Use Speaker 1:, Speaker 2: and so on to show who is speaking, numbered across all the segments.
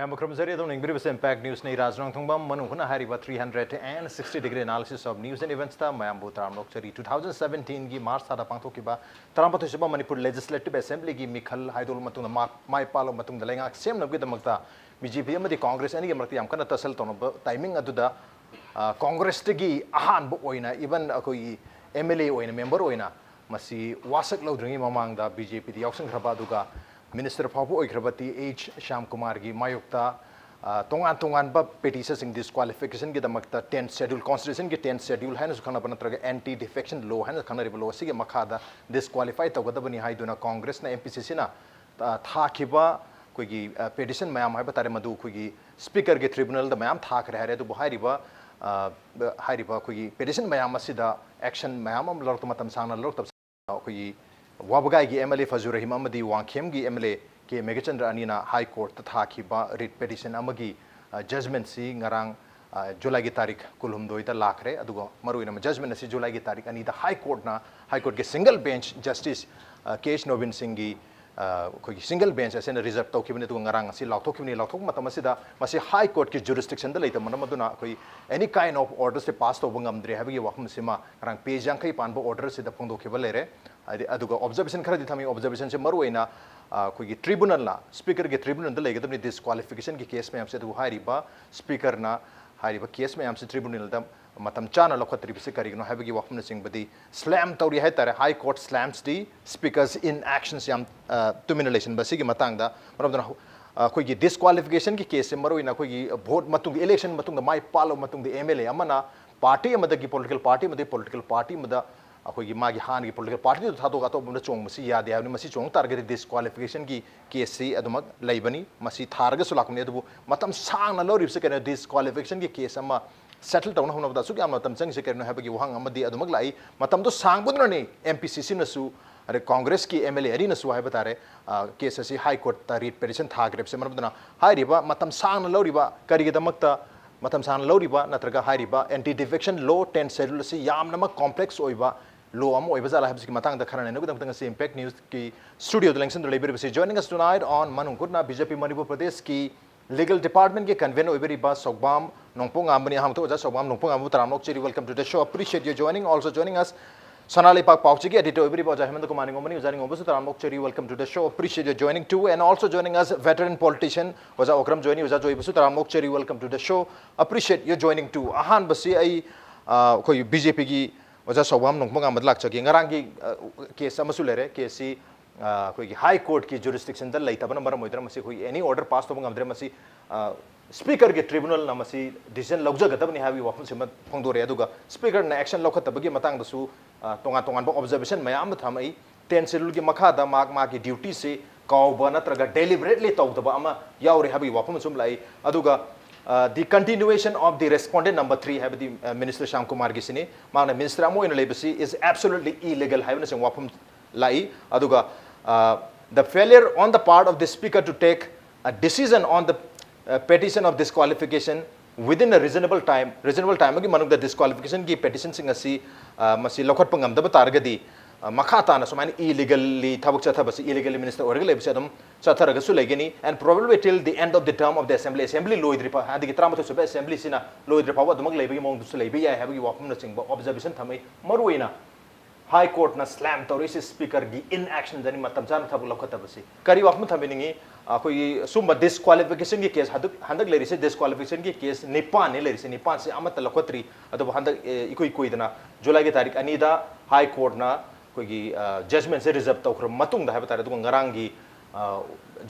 Speaker 1: Ma'am, Okram Joy, Impact News ne Raj Nongthombam, Manung, Hutna, 360-degree analysis of news and events. Ma'am, Okram Joy, 2017 की मार्च सादा पांगथो की बा तरांपतो सिबा मणिपुर लेजिस्लेटिव असेंबली की मिखल हाइदोल मतुंग माय पालो मतुंग दलेंगा सेम नबगे दमकता बीजेपी अमदी कांग्रेस अनि मरती याम कना तसल तोनो टाइमिंग अदुदा कांग्रेस तगी अहानबो ओइना इवन अकोई एमएलए ओइना मेंबर ओइना मसी वासक लौद्रंगी ममांगदा बीजेपी दी यावसंग्रबा दुगा Minister Papu Oikrabati H. Sham Kumar gi Mayukta Tongan petition disqualification gi damakta 10th schedule constitution gi 10th schedule haina sukhana banatraga anti defection law haina khana riblo sige makhada disqualify tawgadabani haiduna Congress na MPCC na thakhiba koigi petition mayam haiba tare madu koigi speaker gi tribunal da mayam thak rehare du hairiba koigi petition mayam asida action mayam am lortu matam sangna lortu koigi Wabagai gi MLA Fazur Rahim Amadi Wangkhem gi MLA ke Megachandra Anina High Court tathakiba writ petition amagi judgment si ngarang July gi tarik kulhum doita lakre adugo maruina judgment si July gi tarik ani the High Court ke single bench justice K.H. Novin Singh gi koi single bench ase na reserve tawkibne tu ngarang si lauthokibne lauthok matamasida masi High Court ki jurisdiction da leita manamaduna koi any kind of orders se pass to bangamdre habigi wakum sima ngarang page jangkai panbo order se da phongdokibale aduga observation khara dithami observation se maruina koi tribunal na speaker ge tribunal da legadamni disqualification ki case me amse du hairiba speaker na hairiba case me amse tribunal da matam chana lokhatri bise karigno habigi wakum sing badi slam tawri hai tare High Court slams the speakers in actions yam termination basigi matang da maramdana koi gi disqualification ki case maruina koi gi vote matung election matung da mai palo matung da MLA amana party amada gi political party mada अखोगी मागी हान की political party तो थातो गातो बंद चोंग मसी याद है मसी चोंग target disqualification की case सी अदमक लाइबनी मसी थारग सुलाकुने अदबु मतम सांग न लोरिब से कने डिस्क्वालिफिकेशन की केस अमा सेटल टाउन होना बता सुकी मतम संग से करनो हैबगी वहां अमदी अदमक लाई मतम तो सांग बुदरने एमपीसीसी नसु अरे कांग्रेस की एमएलए अरी नसु है बता रहे केस से हाई कोर्ट ता रीट पेटिशन थाग्रेब से मरबदना हाइरिबा मतम सांग न लोरिबा करिगे दमकता मतम सांग लौरिबा नत्रगा हाइरिबा एंटी डिफेक्शन लॉ 10 शेड्यूल से यामनम complex ओइबा law am oiba zala habski matang da khana ne gudang se impact news ki studio lengson delivery basi joining us tonight on Manung Hutna BJP Manipur Pradesh ki legal department ke convenor oiberi ba Soubam Nongpoknganba ni ham to ja Soubam Nongpoknganba taramok cheri welcome to the show appreciate you joining also joining us Sanaleibak Pauchi ki editor oiberi ba ja Hemantakumar Ningomba ni joining obasu taramok cheri welcome to the show appreciate you joining too and also joining us veteran politician was Okram Joy ni was joy basu taramok cheri welcome to the show appreciate you joining too ahan basi ai koi BJP ki वजह सोबाम नोंगपोंगांबा लाकचगी ngaranggi case amasu lere case si koi high court ki jurisdiction da leitabana maram moidra masi koi any order pass to bangamdre masi speaker ke tribunal na masi decision logjagadabni habi wafum sima phongdore aduga speaker na action lokhatabagi matang da su tongan ba observation mayam thamai 10 schedule ki makha da ma ki duty se kawba natraga deliberately tawdaba ama yauri habi wafum sum lai aduga the continuation of the respondent number 3 have the Minister Sham Kumar Gisini Mana Minister Amo in Labasi is absolutely illegal having and wapum lai aduga the failure on the part of the speaker to take a decision on the petition of disqualification within a reasonable time agi manung the disqualification ki petition sing asi masi lokhat pangam da targadi makata na somani illegally thabuk chatha basi illegally minister orgal lebsi adum chatharaga su legeni and probably till the end of the term of the assembly loidripa hadi ki tramato sube assembly sina loidripa wa dumag lebegi mong su lebi ya habagi wakum na singba observation thamai maruina high court na slam torisi speaker gi in action dani matam jan thabuk lokhata basi kari wakum thamingi koi sumba disqualification ki case handak lerise disqualification ki case nipan ne lerise nipan se amat lokhotri adu handak ikoi dana july ki tarik anida high court na koi judgment se reserve tawkhra matung da habata du ngarangi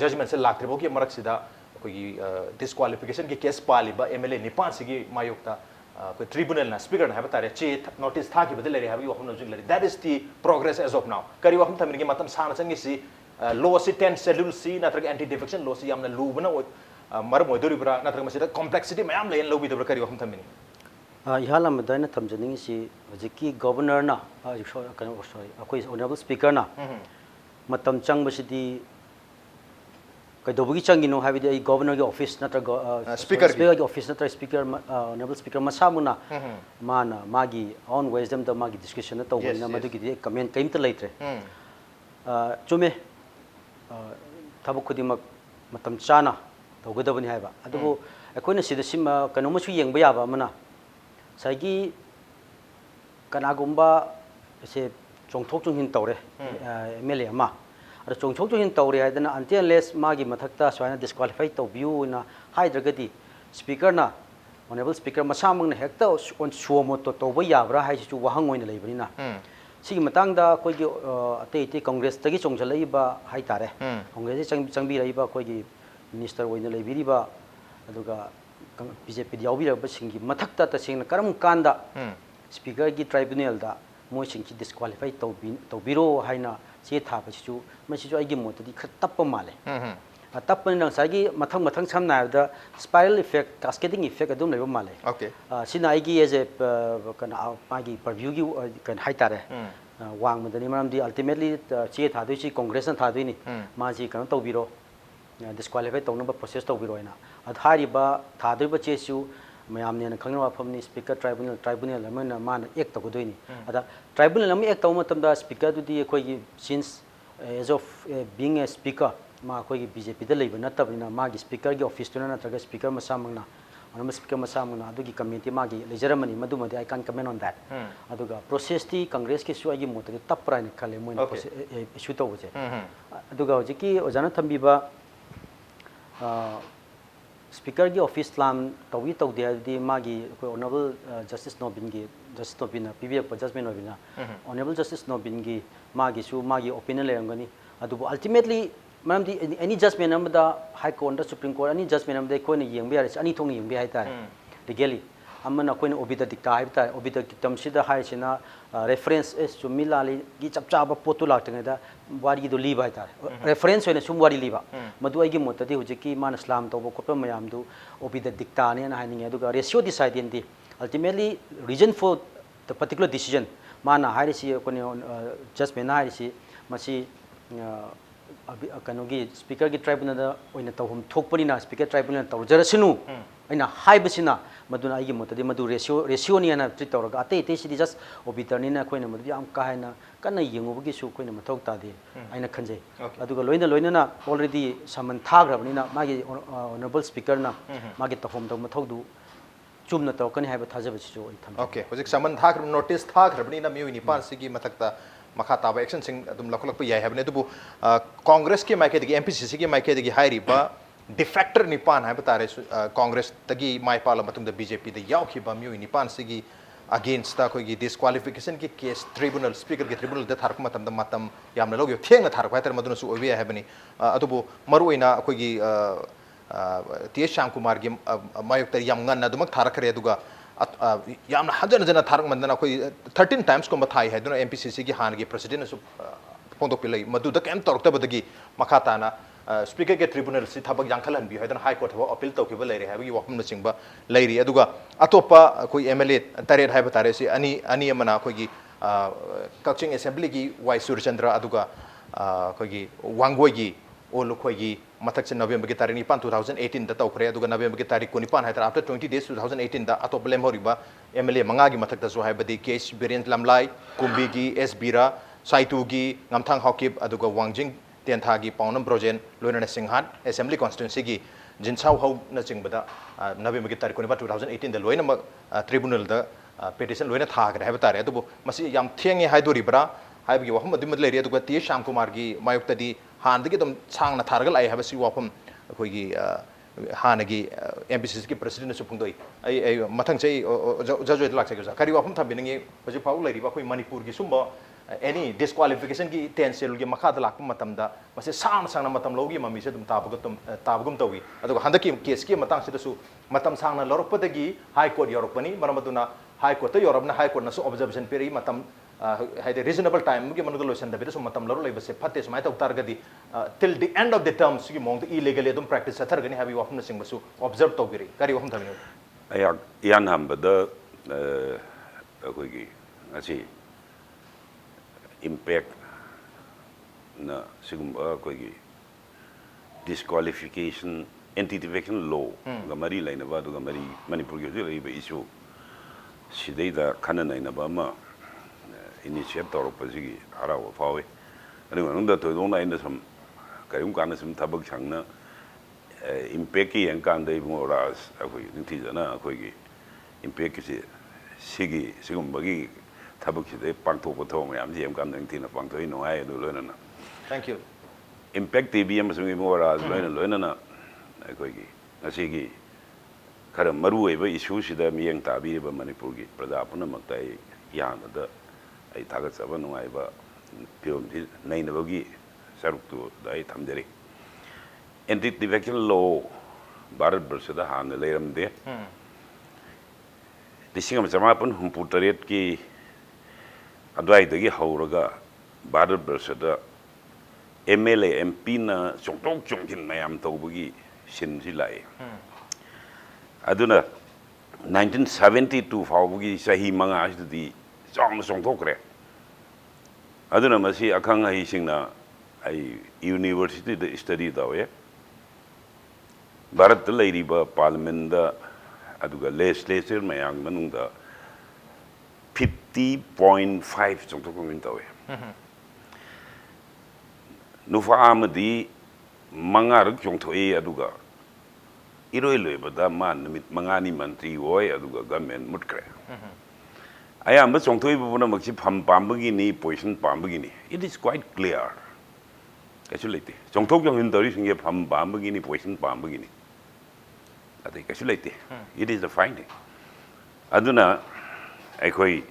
Speaker 1: judgment se lakribo ki marak sida koi disqualification ki case pali ba MLA nipan sigi mayukta koi tribunal na speaker na habata re che notice tha ki badale habi wakum no jingleri that is the progress as of now kari wakum thamir ki matam sana changi si law si 10 schedule si natrag anti defection law si yamna lubna mar moidori bra natrag masida complexity mayam len lobi dobra kari wakum thamini
Speaker 2: इहाला में दाइना थमजनिंग सी हजिकी governor ना sorry अखोई honourable speaker ना मतम चंग बसिदी कदोबगी चंगिनो हाबिदि I governor के office नत्र speaker के office नत्र स्पीकर ऑनरेबल स्पीकर मसामुना माना मागी ऑन विजडम द मागी डिस्कशन तो होना मदुगी कमेंट कइमत लैत्रे चुमे थबक खुदिमक मतम चाना ꯇꯧꯒꯗꯕꯅꯤ ꯍꯥꯏꯕ ꯑꯗꯨꯕꯨ ꯑꯩꯈꯣꯏꯅ ꯁꯤꯗ ꯀꯩꯅꯣꯃꯁꯨ ꯌꯦꯡꯕ ꯌꯥꯕ ꯑꯃꯅ ꯉꯁꯥꯏꯒꯤ ꯀꯅꯥꯒꯨꯝꯕ ꯁꯦ ꯆꯣꯡꯊꯣꯛ ꯆꯣꯡꯁꯤꯟ ꯇꯧꯔꯦ MLA ꯑꯃ ꯑꯗꯣ ꯆꯣꯡꯊꯣꯛ ꯆꯣꯡꯁꯤꯟ ꯇꯧꯔꯦ ꯍꯥꯏꯗꯅ until unless ꯃꯥꯒꯤ ꯃꯊꯛꯇ ꯁꯨꯃꯥꯏꯅ disqualify ꯇꯧꯕꯤꯌꯨꯅ ꯍꯥꯏꯗ꯭ꯔꯒꯗꯤ ꯁ꯭ꯄꯤꯀꯔꯅ honorable speaker masamangna hekta on suomoto toba yabra haisichu wahang oina leibnina sigi matangda koigi ate congress tagi chongjalaiba haitare congress changbi raiba koigi minister oina leibiriba aduga BJP yaubiraba singi mathakta ta singna karam kanda speaker gi tribunal da moi singchi disqualify tobiro haina che thaba chichu masichu aigi motadi khatappa male tappan nang sagi mathang samna da spiral effect cascading effect adum leba male
Speaker 1: okay
Speaker 2: sina aigi as a kana magi purview gi kan haitare wang madani maram di ultimately che thadui chi congress na thadui ni ma ji kan tobiro disqualify tawna process tobiro ina adhari ba thadui ba che su mayam ne khangna phamni speaker tribunal amana man ek tawdoi ni ada tribunal am ek tawma tamda speaker du di khoi gi since as of being a speaker ma khoi gi BJP da leiba natabina ma gi speaker gi office tuna natraga speaker masamangna anama speaker masamangna adugi committee ma gi lejaramani madumadi I can comment on that aduga process ti congress ki su agi motadi tapra ni khale moina issue to je aduga hojiki ojana thambiba speaker gi office lam tawi tawde di ma gi honorable justice nobin PBF judgment nobina honorable justice nobin gi ma gi su ma gi opinion lerangani adubu ultimately Madam, any judgment of the High Court, the Supreme Court, any judgment of the coin young bears, any tongue young behind that. Legally, Amana Queen Obida dicta, Obida dictum, see the high Sina reference is to Milali, Gitchaba Potula, what you do leave at that. Reference when somebody leave. Maduagi Motadi, Ujiki, Manaslam, Tobo Mayamdu, Obida dictani and hiding Eduga, ratio deciding the ultimately reason for the particular decision. Mana Harisi, judgment Harisi, Masi. Kanogi speaker gi tribunal da oina tawhum thokpani na speaker tribunal tawjarasinu aina haibasina maduna agi motadi madu ratio ni ana treat tawraga ate sidi just obiterni na koina madu yam ka haina kana yengubugi su koina mathok ta de aina khanje aduga loina na already saman thagrabani na magi honorable speaker na magi tawhum da mathok du chumna tawkani haiba thajabasi jo tham
Speaker 1: okay hojik saman thagrab notice thagrabani na miuni par sigi mathakta makata ba action sing adum lakolak pa yai habne dubu congress ke maike digi MPCC ke maike digi hairi ba defector nipan hai batare congress tagi mai pala matung da BJP da yaw ki ba myu nipan sigi against ta koi gi disqualification ki case tribunal speaker ki tribunal da thark matam da matam yamna logyo theng na thark pai tar maduna su obi habani adubu maruina koi gi TS Shyam Kumar gi mayok tar yam ngan na dumak tharak khare aduga yamna hajan jana tharang mandana koi 13 times ko mathai hai duna MPCC gi han gi president su pondok pilai madu da kem torta badagi makata na speaker ke tribunal si thabak yangkhalan bi hadan high court ho appeal tawki ba leire ha gi wakum na singba leiri aduga atopa koi MLA taret hai batare si ani amana koi gi Kaching assembly gi Y Surchandra aduga koi gi wangoi gi olu koi gi mathak November ki tarik 2018 da tawkhre aduga November ki tarik 9 haidra after 20 days 2018 da atop lem horiba MLA manga gi mathak da so haibadi case Birent Lamlai Kumbi gi S Bira Saitu gi Ngamthang Hokip aduga Wangjing Tiantha gi Paunam Projen Loinana Singhat assembly constituency gi Jinsau Hau na Chingbada November ki tarik 2018 da loina tribunal da petition loina thagre haibtare adubu masi yam thiengi haidori bra haibgi wahum adum leri aduga TS Shyam Kumar gi mayukta di handagi dum changna thargal ai habasi wahum akoigi hanagi MPCC ki president su phungdoi ai mathang chei jajoi lak chei ga kari wahum thabiningi hoji pau leri ba khoi Manipur gi sumba any disqualification ki tensel gi makha da lak matam da masi sang na matam logi mami se dum tabugum tawi aduga handaki case ki matang se su matam sangna lorok padagi high court yorokpani maramaduna high court yorobna high court na su observation peri matam haide reasonable time gi manuga lotion da bit su matam loro lebase phatte smai tok targadi till the end of the term gi mong illegally dum practice sathar gani habi wafna sing basu observe to biri kari wafna thamini
Speaker 3: ayak yan hamba da koi gi asi impact na sigum koi gi disqualification anti-defection law gamari laina ba du gamari Manipur gi lai ba issue sidai da kanana ina ba ma initiate tawrok pasigi araw fawe ani ngang da to dong na ina sam kayum kana sim thabak changna impact ki yang kan dai mo ras akoi ninti jana akoi gi impact ki sigi sigum bagi thabuk si dai pang thok thong yam ji yang kan ninti na pang thoi no ai do lo na
Speaker 1: Thank you.
Speaker 3: impact ti bi am sungi mo ras lo na akoi gi ngasi gi khara maru ai ba issue si da mi yang ta bi ba Manipur gi praja puna mak tai ya na da ai thagat sa ba no ai ba piom ti nei na bagi saruk tu dai thamjari anti-defection law Bharat Barshada Han Leiram de. Disingam Jamapun Humputaret ki Adwai the Hauraga Bharat Barshada MLA MP na Chongtok Chongkin Mayam Tobugi Shin Silai. Aduna 1972 Faubugi Sahi Manga the Song Songtokre. Aduna Masi Akanga Hisingna I University the study dawe. Bharat Lairiba Parliament da aduga legislature mayang manung da 50.5 chongtokong tawe. Nufa amadi mangar chongthoi aduga iroi loiba da man namit mangani mantri oi aduga government mutkre. Ayamba chongthoi buna makchi pham pambagi ni position pambagi ni. It is quite clear. Actually, chongthok jong hindari singe pham pambagi ni position pambagi ni. It is the finding. Aduna, I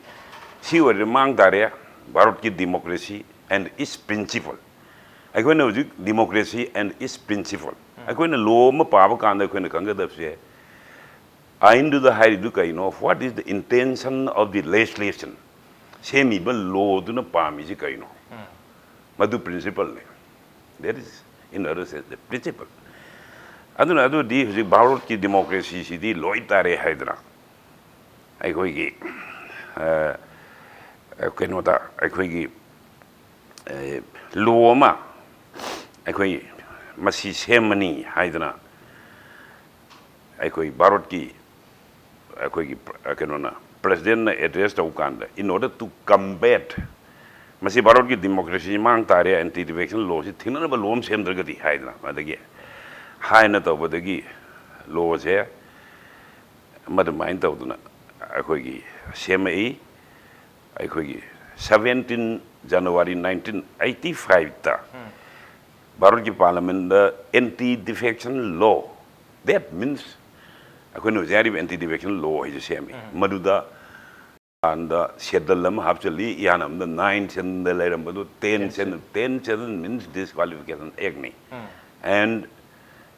Speaker 3: see what the mang daria, Bharat democracy and its principle. I know democracy and its principle. I know law ma pavakanda kwenna kanga dapse. I into the high duka of what is the intention of the legislation. Same even law do not pamiji kaino. Madu principle. That is in other sense the principle. Aduna adu di Bharat ki democracy si di loitare haidra. Ai koi gi kenota ai koi gi loma ai koi masi semani haidra. Ai koi Bharat ki ai koi gi kenona president na address ta ukanda in order to combat masi Bharat ki democracy mang tare anti defection law si thina ba lom sem dragati haidra madagi high na to bodagi laws here mother mind to na akogi CMA akogi 17 January 1985 ta Bharat Parliament the anti defection law that means akoi jari anti defection law is CMA maduda and the shedalam habchali yanam the 9 and the leram badu 10 means disqualification agni and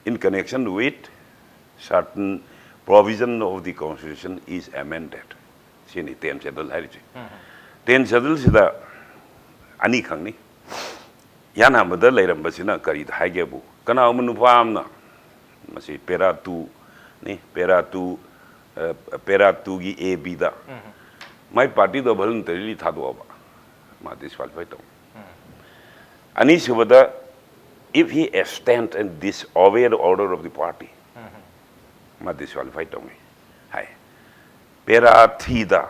Speaker 3: in connection with certain provision of the constitution is amended. Sini 10 schedule hariji. 10 schedule sida ani khangni. Yana mada leiram basina kari haige bu. Kana amunu famna masi pera 2 ni pera 2 gi A B da. My party do voluntarily thadu aba. Ma disqualify to. Ani subada if he abstained and disobey the order of the party, ma disqualified to me. Hai. Pera thida.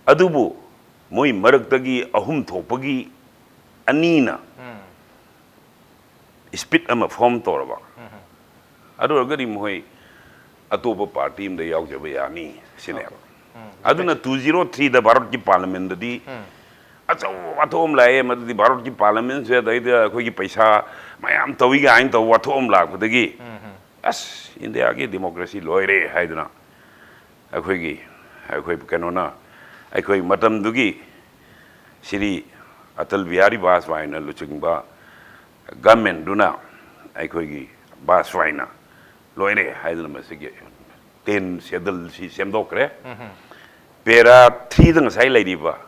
Speaker 3: Adubu moi maragtagi ahum thopagi anina. Spit ama form toraba. Adu agari moi atopa party im de yaw jabe yani sinema. Aduna 203 the Bharat ki parliament di Atom lay the Bharat ki parliament se dai da koi ki paisa mayam tawi ga ain to atom la khudagi as India ki democracy loire haidna akoi kanona akoi matam dugi Shri Atal Bihari Vajpayee luchingba government duna akoi ki Vajpayee loire haidna masigi 10 schedule si semdokre pera 3 dang sai lai diba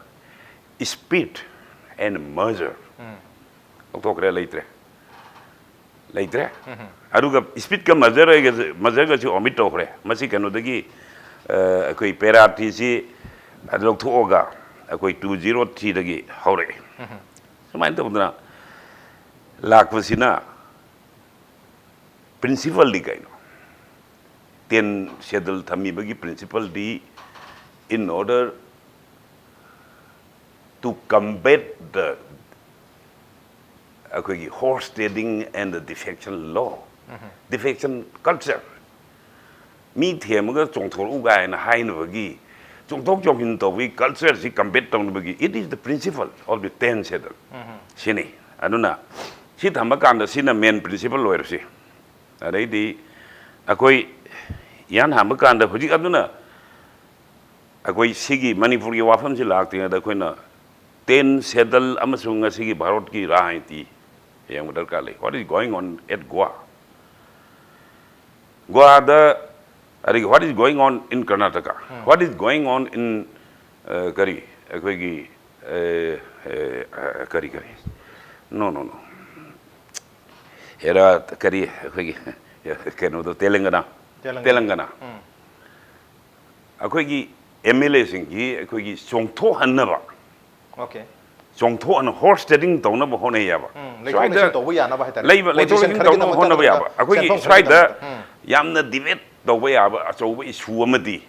Speaker 3: speed and measure. Okra later. Aruga speed ka measure ga si omit okre. Masi kanodagi akoi perati si adlok thuoga akoi 203 dagi haure. Samain to bundna lakvasina principle di kaino. 10 schedule thami bagi principle di in order to combat the horse trading and the defection law. defection culture mi them ga chong thol u gai na hai no gi chong thok chong hin to wi culture si compete tong gi it is the principle of the 10 schedule sini aduna si thamba kan da sina main principle loir si adai di akoi yan hamba kan da huji aduna akoi sigi manipur gi wafam si lak ting da koi na 10 schedule amasung sigi bharat ki rajniti yang betul kali what is going on at Goa what is going on in Karnataka what is going on in kari no era kari keno to Telangana akoigi MLA singi akoigi songtho hanna
Speaker 1: okay
Speaker 3: songtho an horse trading tawna ba hone ya ba
Speaker 1: legislation to ya na ba heta
Speaker 3: legislation tawna hone ba ya ba akoigi swaida yamna debate to ba ya ba so ba issue amadi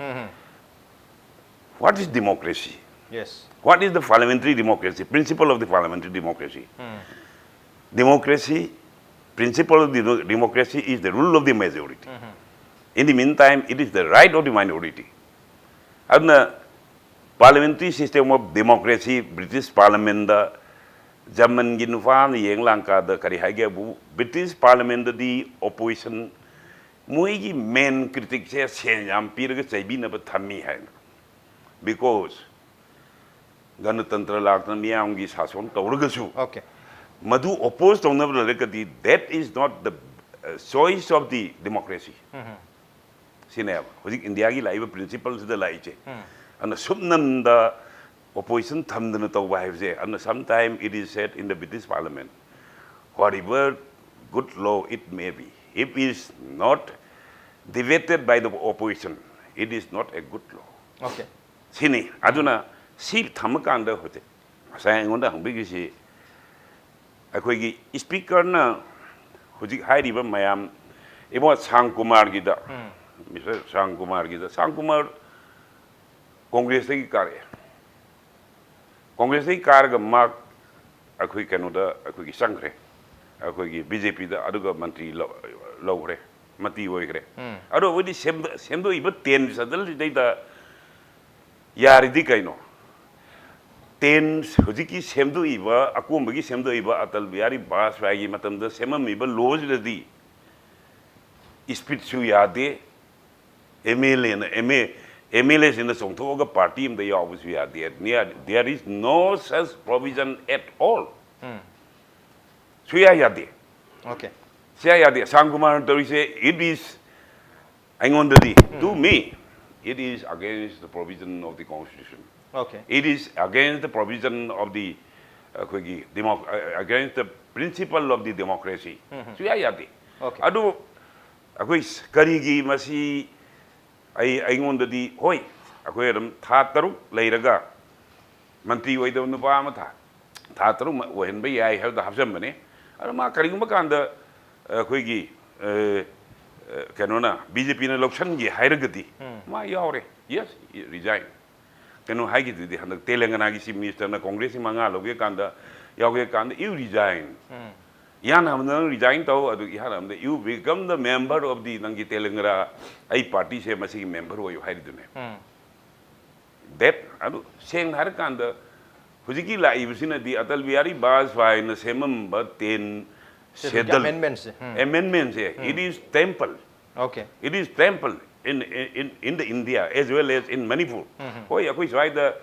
Speaker 3: what is democracy
Speaker 1: yes
Speaker 3: what is the parliamentary democracy principle of the parliamentary democracy democracy principle of the democracy is the rule of the majority in the meantime it is the right of the minority adna parliamentary system of democracy British Parliament da German ginfan yeng lanka da kari hage bu British Parliament the opposition muigi main critic se senyam pirga chaibi na ba thami hai because ganatantra lakna miyam gi sason tawrga su
Speaker 1: okay
Speaker 3: madu oppose tawna ba lekadi that is not the choice of the democracy sinab hoji India gi live principles da lai che and sumnam the opposition thamdana tawba haibse and sometime it is said in the British Parliament whatever good law it may be if it is not debated by the opposition it is not a good law
Speaker 1: okay
Speaker 3: sini aduna si thamakanda hote sai ngonda hangbigi si akoi gi speaker na hoji hairiba mayam ebo sang kumar gi da Mr. sang kumar gi da sang kumar Congress ki kare Congress ki kar ga mak akoi kanu da akoi gi sangre akoi gi BJP da aduga mantri lawre mati oigre ado wodi semdo iba 10 sadal dei da yari di kaino 10 hoji ki semdo iba akum gi semdo iba atal biari bas wagi matam da semam iba loj ladi speed su yade MLA na MLAs in the Songthoga party in the office we are there is no such provision at all suya yade
Speaker 1: okay
Speaker 3: suya yade Sangkumar Tori say it is to me it is against the provision of the constitution
Speaker 1: okay
Speaker 3: it is against the provision of the against the principle of the democracy suya yade
Speaker 1: okay
Speaker 3: adu akoi karigi masi di hoi akoi ram tha taruk leiraga mantri oida nupa ama tha taruk ohen ba yai ha da hapsam bane ara ma kariguma kanda akoi gi kanona BJP na election gi hairagati ma yaure yes resign kanu haigi di handak Telangana gi chief minister na congress ma nga loge kanda yauge kanda you resign Yanam resign to Yanam, you become the member of the Nangi Telangana I party say masi member who you hide the that adu saying Harakanda Hujiki la Ibusina the Atal Viari Bas fine the same but 10
Speaker 1: amendments
Speaker 3: it is temple
Speaker 1: okay
Speaker 3: it is temple in the India as well as in Manipur Hoi akoi why the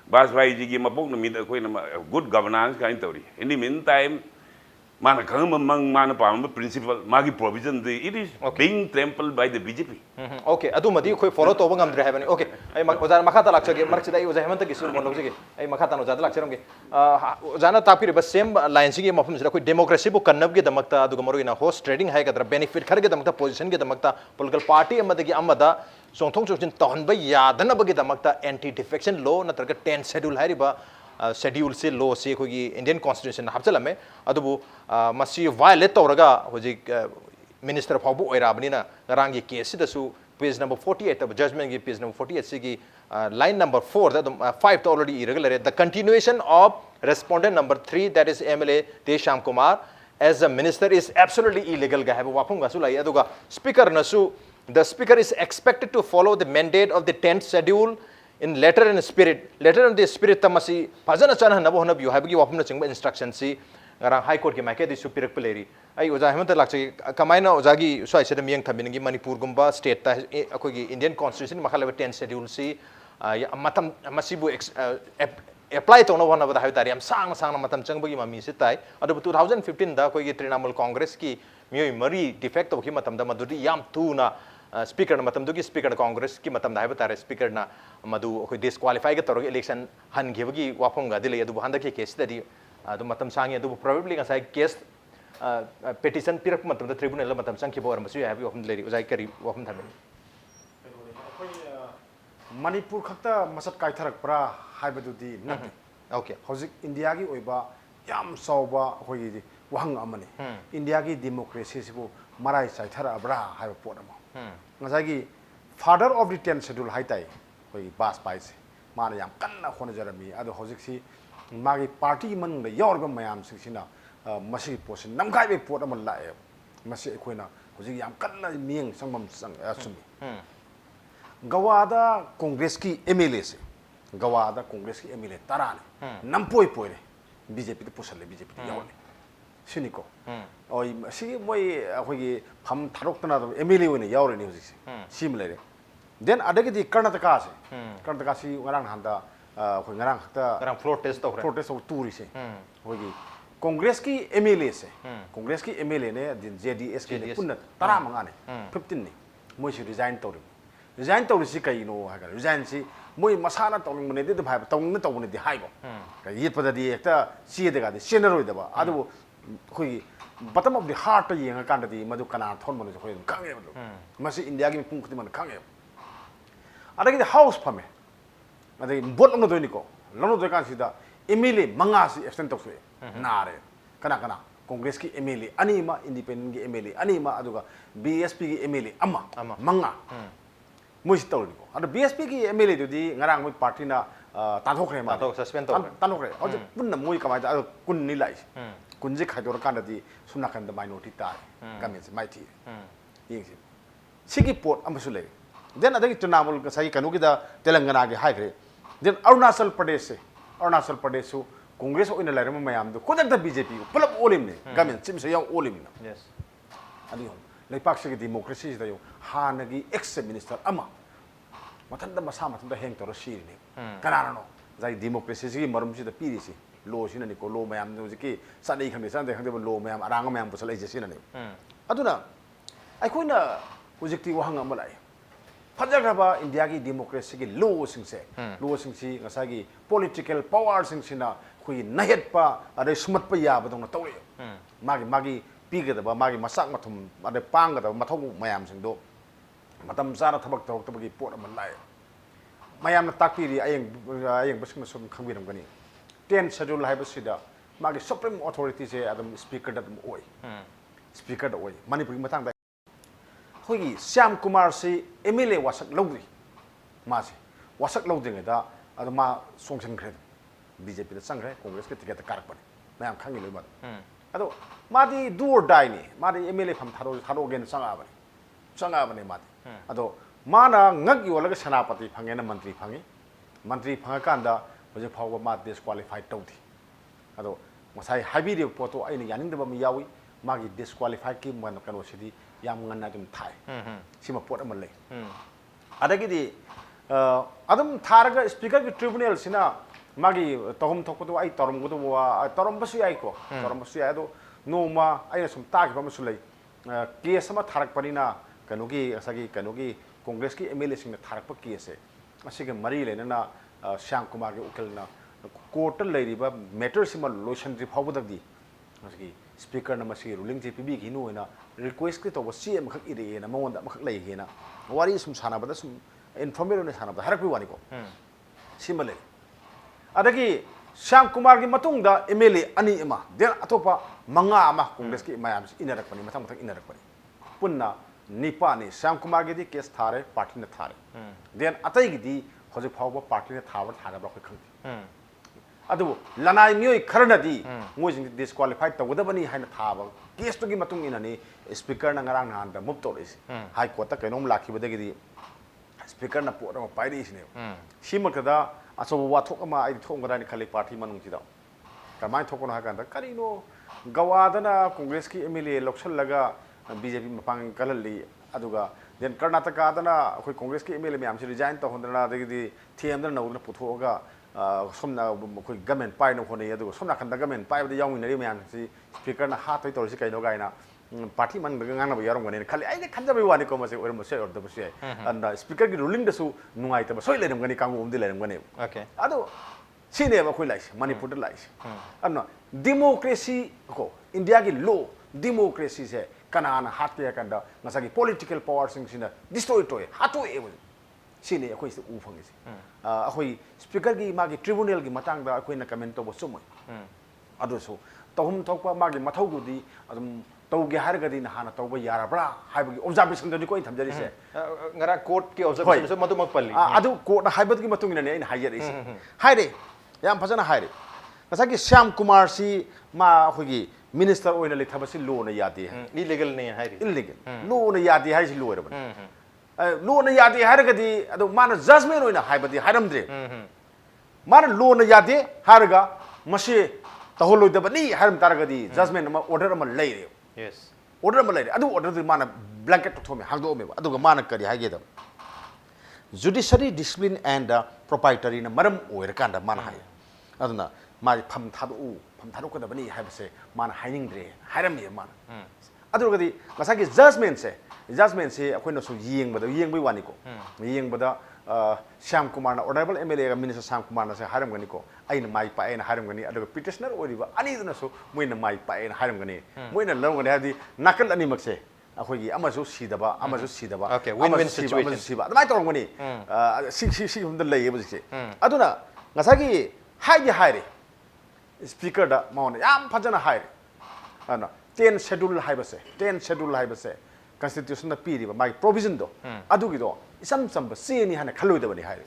Speaker 3: Bas vai jigi mapok na mid good governance kind of in the meantime mana kang mang mana pa principle magi provision it is being trampled by the BJP
Speaker 1: okay adu madi khoi follow to bangam dre habani okay ai ozana makata lakchage marchida ai ozana hemanta gisul mon logje ai makata no jada lakcharamge ozana tapiri ba same line sigi mafum sira khoi democracy bu kannab ge damakta adu gamaru ina host trading hai gadra benefit khar ge damakta position ge damakta political party amadagi amada songthong chochin tahon ba yadana ba ge damakta anti defection law natraga 10 schedule hai riba schedule se law se khogi Indian constitution hapchalame adubu masi violate tawraga hoji minister phabu oirabani na rangi case da su page number 48 of judgment gi page number 48 sigi line number 4 that 5 to already irregular the continuation of respondent number 3 that is MLA Desham Kumar as a minister is absolutely illegal ga haiba wafum ga su lai aduga speaker nasu the speaker is expected to follow the mandate of the 10th schedule in letter and spirit tamasi phajana chana na bo na biu haiba gi wafum na chingba instruction si ngarang high court ki maike di su pirak peleri ai oja hemanta lakchi kamaina oja gi swai se miyang thamin gi manipur gumba state ta akoi gi indian constitution makhala 10th schedule si matam masibu apply to no one of the Havitariam sang matam changbagi mami sitai adu 2015 da koi Trinamool Congress ki mioi mari defect of himatam da madudi yam tuna speaker na matam dugi speaker na Congress ki matam da Havitare speaker na madu koi disqualify ga toro election han gibagi wapong ga dile adu handa ke case dadi adu matam sangi adu probably ga sai case petition pirak matam da tribunal la matam sang ki bor masu ya bi wapum leri uzai kari wapum thamin
Speaker 4: Manipur khakta masat kai tharak pra haibadudi na
Speaker 1: okay
Speaker 4: hojik India gi oiba yam sauba hoi wahang amani India gi democracy sibu marai sai thara abra haiba pot ama ngasagi father of the 10th schedule haitai hoi bas pai se mana yam kanna khona jarami adu hojik si magi party man da yor ba mayam sina masi posin namkai be pot ama la masi khoina hojik yam kanna mieng sangmam sang asumi Gawada Congress ki MLA se Gawada Congress ki MLA tarane nampoi poire BJP te pusale BJP te yawle siniko oi si moi akhoi pham tharok tana MLA one yawre ni hojik se simlere then adagi di Karnataka si ngarang handa akhoi ngarang hakta
Speaker 1: ngarang protest
Speaker 4: of turi se hoi Congress ki MLA se Congress ki MLA ne din JDS ki punna tara mangane 15 ni moi si resign tawre resign to si kai no ha resign si moi masana to mane de bhai to ne to ne de hai bo ka yit pada di ekta si de ga de senior oi da ba adu khoi bottom of the heart to yeng kan di madu kana thon mo ne khoi kang ye bo masi India gi pung khti man kang ye ada gi house phame ada bot no do ni ko lono do kan si da MLA manga si extend to se na re kana Congress ki MLA anima independent ki MLA anima aduga BSP ki MLA ama manga Musi tahu ni ko. Ada BSP ki MLA tu di ngarang mui party na tanhok re ma.
Speaker 1: Suspend tahu.
Speaker 4: Tanhok re. Aja pun na mui kamai ada kun nilai. Kun je khai dor kan di sunakan da minority tai. Kami se mai ti. Yeng si. Sigi port amasule. Then ada ki Trinamool ka sai kanu ki da Telangana ki hai kre. Then Arunachal Pradesh su Congress o ina lai rama mayam do kodak da BJP ko pulap olim ne. Kami sim se yang olim na.
Speaker 1: Yes.
Speaker 4: Adi hom. Leipak se ki democracy da yo hanagi ex minister ama matanda masa matanda heng toro siri ni kanana no zai democracy si marum si da piri si lo sina ni ko lo mayam no ki sanai khang ni san de khang de lo mayam arang mayam bu salai je sina ni aduna ai koina project wahang amalai fajagraba India ki democracy ki lo sing se lo sing si ngasa gi political power sing sina khoi nahet pa ade sumat pa ya ba dong na tawre magi pigada magi masak mathum ade pangada mathong mayam sing do matam zara thabak tawk tabagi pot am lai mayam na takpiri ayeng basing sum khangbiram gani 10 schedule hai basida magi supreme authority se adam speaker da oi speaker da oi manipur matang da hogi Syam Kumar si MLA wasak lawri ma se wasak lawding da adama songsang khre BJP da sangre Congress ke ticket karak pani mayam khangi loi ma ado madi do or die ni madi MLA pham tharo gen sanga bani madi ado mana ngak yo laga senapati phange na mantri phanga kanda hoje phawba ma disqualified tawti ado masai habi de poto ai ni yaning de bam yawi magi disqualified ki man kano sidi yam nganna dum thai sima pot am le adagi di adum tharaga speaker ki tribunal sina magi tohum thokko ai torom go wa torom basu ai ko torom basu ai do no ma ai sum ta ki bam su le case ma tharak panina kanogi asagi kanogi Congress ki MLA sing tharak pa case asige mari le na Syam Kumar ki ukil na court le ri ba matter sima lotion ri phaw dak di asigi speaker na masi ruling JPB ki no na request ki to wa CM khak ide na mawon da khak lai he na wari sum sana ba da sum information na sana ba harak bi wani ko simale adagi Syam Kumar ki matung da MLA ani ema den atopa manga ama Congress ki mayam inarak pani mathang inarak pani punna nipa ni Syam Kumar ki di case thare party na thare den atai ki di hoje phawba party na thawa thaga ba khang ꯑꯗꯨꯕꯨ ꯂꯅꯥꯏ ꯃꯤꯑꯣꯏ ꯈꯔꯅꯗꯤ ꯃꯣꯏꯁꯤꯡ disqualify ꯇꯧꯒꯗꯕꯅꯤ ꯍꯥꯏꯅ ꯊꯥꯕ ꯀꯦꯁꯇꯨꯒꯤ ꯃꯇꯨꯡ ꯏꯟꯅꯅꯤ ꯁ꯭ꯄꯤꯀꯔꯅ ꯉꯔꯥꯡ ꯅꯍꯥꯟꯗ ꯃꯨꯞ ꯇꯧꯔꯛꯏꯁꯤ ꯍꯥꯏ ꯀꯣꯔꯠꯇ ꯀꯩꯅꯣꯝ ꯂꯥꯛꯈꯤꯕꯗꯒꯤꯗꯤ ꯁ꯭ꯄꯤꯀꯔꯅ ꯄꯣꯠ ꯑꯃ ꯄꯥꯏꯔꯛꯏꯁꯤꯅꯦꯕ ꯁꯤꯃꯛꯇꯗ ꯑꯆꯧꯕ ꯋꯥꯊꯣꯛ ꯑꯃ ꯑꯩ ꯊꯣꯛꯒꯗ꯭ꯔꯥꯅ ꯈꯜꯂꯤ ꯄꯥꯔꯇꯤ ꯃꯅꯨꯡꯁꯤꯗ ꯀꯃꯥꯏꯅ ꯊꯣꯛꯀꯅꯣ ꯍꯥꯏ ꯀꯥꯟꯗ ꯀꯔꯤꯅꯣ ꯒꯋꯥꯗꯅ ꯀꯣꯡꯒ꯭ꯔꯦꯁꯀꯤ MLA ꯂꯧꯁꯜꯂꯒ BJP ꯃꯄꯥꯡꯒꯜ ꯀꯜꯍꯜꯂꯤ ꯑꯗꯨꯒ ꯗꯦꯟ ꯀꯔꯅꯥꯇꯀꯥꯗꯅ ꯑꯩꯈꯣꯏ ꯀꯣꯡꯒ꯭ꯔꯦꯁꯀꯤ MLA ꯃꯌꯥꯝꯁꯤ ꯔꯤꯖꯥꯏꯟ ꯇꯧꯍꯟꯗꯅ ꯑꯗꯒꯤꯗꯤ ꯊꯦꯝꯗꯅ ꯅꯧꯗꯅ ꯄꯨꯊꯣꯛꯑꯒ ꯁꯣꯝꯅ ꯑꯩꯈꯣꯏ ꯒꯃꯦꯟ ꯄꯥꯏꯅꯕ ꯍꯣꯠꯅꯩ ꯑꯗꯨꯒ ꯁꯣꯝ ꯅꯥꯀꯟꯗ ꯒꯃꯦꯟ ꯄꯥꯏꯕꯗ ꯌꯥꯎꯃꯤꯟꯅꯔꯤꯕ ꯃꯌꯥꯝꯁꯤ ꯁ꯭ꯄꯤꯀꯔꯅ ꯍꯥꯠꯇꯣꯏ ꯇꯧꯔꯤꯁꯤ ꯀꯩꯅꯣ ꯒꯥꯏꯅ ꯄꯥꯔꯇꯤ ꯃꯅꯨꯡꯗ ꯉꯥꯡꯅꯕ ꯌꯥꯎꯔꯝꯒꯅꯤꯅ ꯈꯜꯂꯤ ꯑꯩꯅ ꯈꯟꯖꯕꯒꯤ ꯋꯥꯅꯤꯀꯣ ꯃꯁꯤ ꯑꯣꯏꯔꯝꯕꯁꯨ ꯌꯥꯏ ꯑꯣꯏꯔꯝꯗꯕꯁꯨ ꯌꯥꯏ ꯑꯗꯨꯅ ꯁ꯭ꯄꯤꯀꯔꯒꯤ ꯔꯨꯂꯤꯡꯗꯁꯨ ꯅꯨꯡꯉꯥꯏꯇꯕ ꯁꯣꯏ ꯂꯩꯔꯝꯒꯅꯤ ꯀꯥꯡꯕꯨ ꯑꯃꯗꯤ ꯂꯩꯔꯝꯒꯅꯦꯕ ꯑꯗꯣ ꯁꯤꯅꯦꯕ ꯑꯩꯈꯣꯏ ꯂꯥꯛꯏꯁꯦ ꯃꯅꯤꯄꯨꯔꯗ ꯂꯥꯛꯏꯁꯦ ꯑꯗꯨꯅ ꯗꯦꯃꯣꯀ꯭ꯔꯦꯁꯤ ꯀꯣ ꯏꯟꯗꯤꯌꯥꯒꯤ ꯂꯣ ꯗꯦꯃꯣꯀ꯭ꯔꯦꯁꯤꯁꯦ ꯀꯅꯥꯅ ꯍꯥꯠꯀꯦ ꯍꯥꯏ ꯀꯥꯟꯗ ꯉꯁꯥꯏꯒꯤ ꯄꯣꯂꯤꯇꯤꯀꯦꯜ ꯄꯋꯥꯔꯁꯤꯡꯁꯤꯅ ꯗꯤꯁꯇ꯭ꯔꯣꯏ ꯇꯧꯑꯦ ꯍꯥꯠꯇꯣꯛꯑꯦꯕ ꯁꯤꯅꯤ ꯑꯩꯈꯣꯏ ꯁꯤꯗ ꯎ ꯐꯪꯉꯤꯁꯦ ꯑꯩꯈꯣꯏ ꯁ꯭ꯄꯤꯀꯔꯒꯤ ꯃꯥꯒꯤ ꯇ꯭ꯔꯤꯕꯨꯅꯦꯜꯒꯤ ꯃꯇꯥꯡꯗ ꯑꯩꯈꯣꯏꯅ ꯀꯃꯦꯟ ꯇꯧꯕ ꯆꯨꯝꯃꯣꯏ ꯑꯗꯨꯁꯨ ꯇꯧꯐꯝ ꯊꯣꯛꯄ ꯃꯥꯒꯤ ꯃꯊꯧꯗꯨꯗꯤ ꯑꯗꯨꯝ ꯇꯧꯒꯦ ꯍꯥꯏꯔꯒꯗꯤ ꯅꯍꯥꯟꯅ ꯇꯧꯕ ꯌꯥꯔꯕ꯭ꯔꯥ ꯍꯥꯏꯕꯒꯤ ꯑꯣꯕꯖꯥꯔꯕꯦꯁꯟꯗꯨꯅꯤꯀꯣ ꯑꯩꯅ ꯊꯝꯖꯔꯤꯁꯦ
Speaker 1: ngara court ki observation madumak palli
Speaker 4: ꯑꯗꯨ ꯀꯣꯔꯠꯅ ꯍꯥꯏꯕꯒꯤ ꯃꯇꯨꯡ ꯏꯟꯅꯅꯦ ꯑꯩꯅ ꯍꯥꯏꯖꯔꯛꯏꯁꯦ ꯍꯥꯏꯔꯦ ꯌꯥꯝ ꯐꯖꯅ ꯍꯥꯏꯔꯦ ꯉꯁꯥꯏꯒꯤ ꯁ꯭ꯌꯥꯝ ꯀꯨꯃꯥꯔꯁꯤ ꯃꯥ ꯑꯩꯈꯣꯏꯒꯤ ꯃꯤꯅꯤꯁꯇꯔ ꯑꯣꯏꯅ ꯂꯩꯊꯕꯁꯤ ꯂꯣꯅ ꯌꯥꯗꯦ
Speaker 1: illegal ne hairi
Speaker 4: illegal ꯂꯣꯅ ꯌꯥꯗꯦ ꯍꯥꯏꯁꯤ ꯂꯣꯏꯔꯕꯅꯤ ꯂꯣꯅ ꯌꯥꯗꯦ ꯍꯥꯏꯔꯒꯗꯤ ꯑꯗꯨ ꯃꯥꯅ ꯖꯖꯃꯦꯟ ꯑꯣꯏꯅ ꯍꯥꯏꯕꯗꯤ ꯍꯥꯏꯔꯝꯗ꯭ꯔꯦ ꯃꯥꯅ ꯂꯣꯅ ꯌꯥꯗꯦ ꯍꯥꯏꯔꯒ ꯃꯁꯤ ꯇꯧꯍꯜꯂꯣꯏꯗꯕꯅꯤ ꯍꯥꯏꯔꯝ ꯇꯥꯔꯒꯗꯤ ꯖꯖꯃꯦꯟ ꯑꯃ ꯑꯣꯔꯗꯔ ꯑꯃ ꯂꯩꯔꯦ
Speaker 1: yes
Speaker 4: order ama lay adu order mana blanket to me hangdo me adu mana kari hage da judiciary discipline and proprietary na maram oir kanda mana hay aduna ma pham thadu ko da bani haibse mana hining dre hairam ye mana adu gadi masagi judgment se akoina su yeng bai wani ko yeng bada Syam Kumar na honorable MLA ga minister Syam Kumar na se haram gani ko aina mai pa aina haram gani adu petitioner oriba ani duna so moina mai pa aina haram gani moina long gani hadi nakal ani makse akhoi gi amasu sidaba
Speaker 1: okay win-win situation
Speaker 4: siba adai torong gani si hum da lay bu se aduna ngasagi haire speaker da mauna yam phajana haire ana 10 schedule haibase constitution na piri ba mai provision do adu gi do isam samba sini hana khaloi haire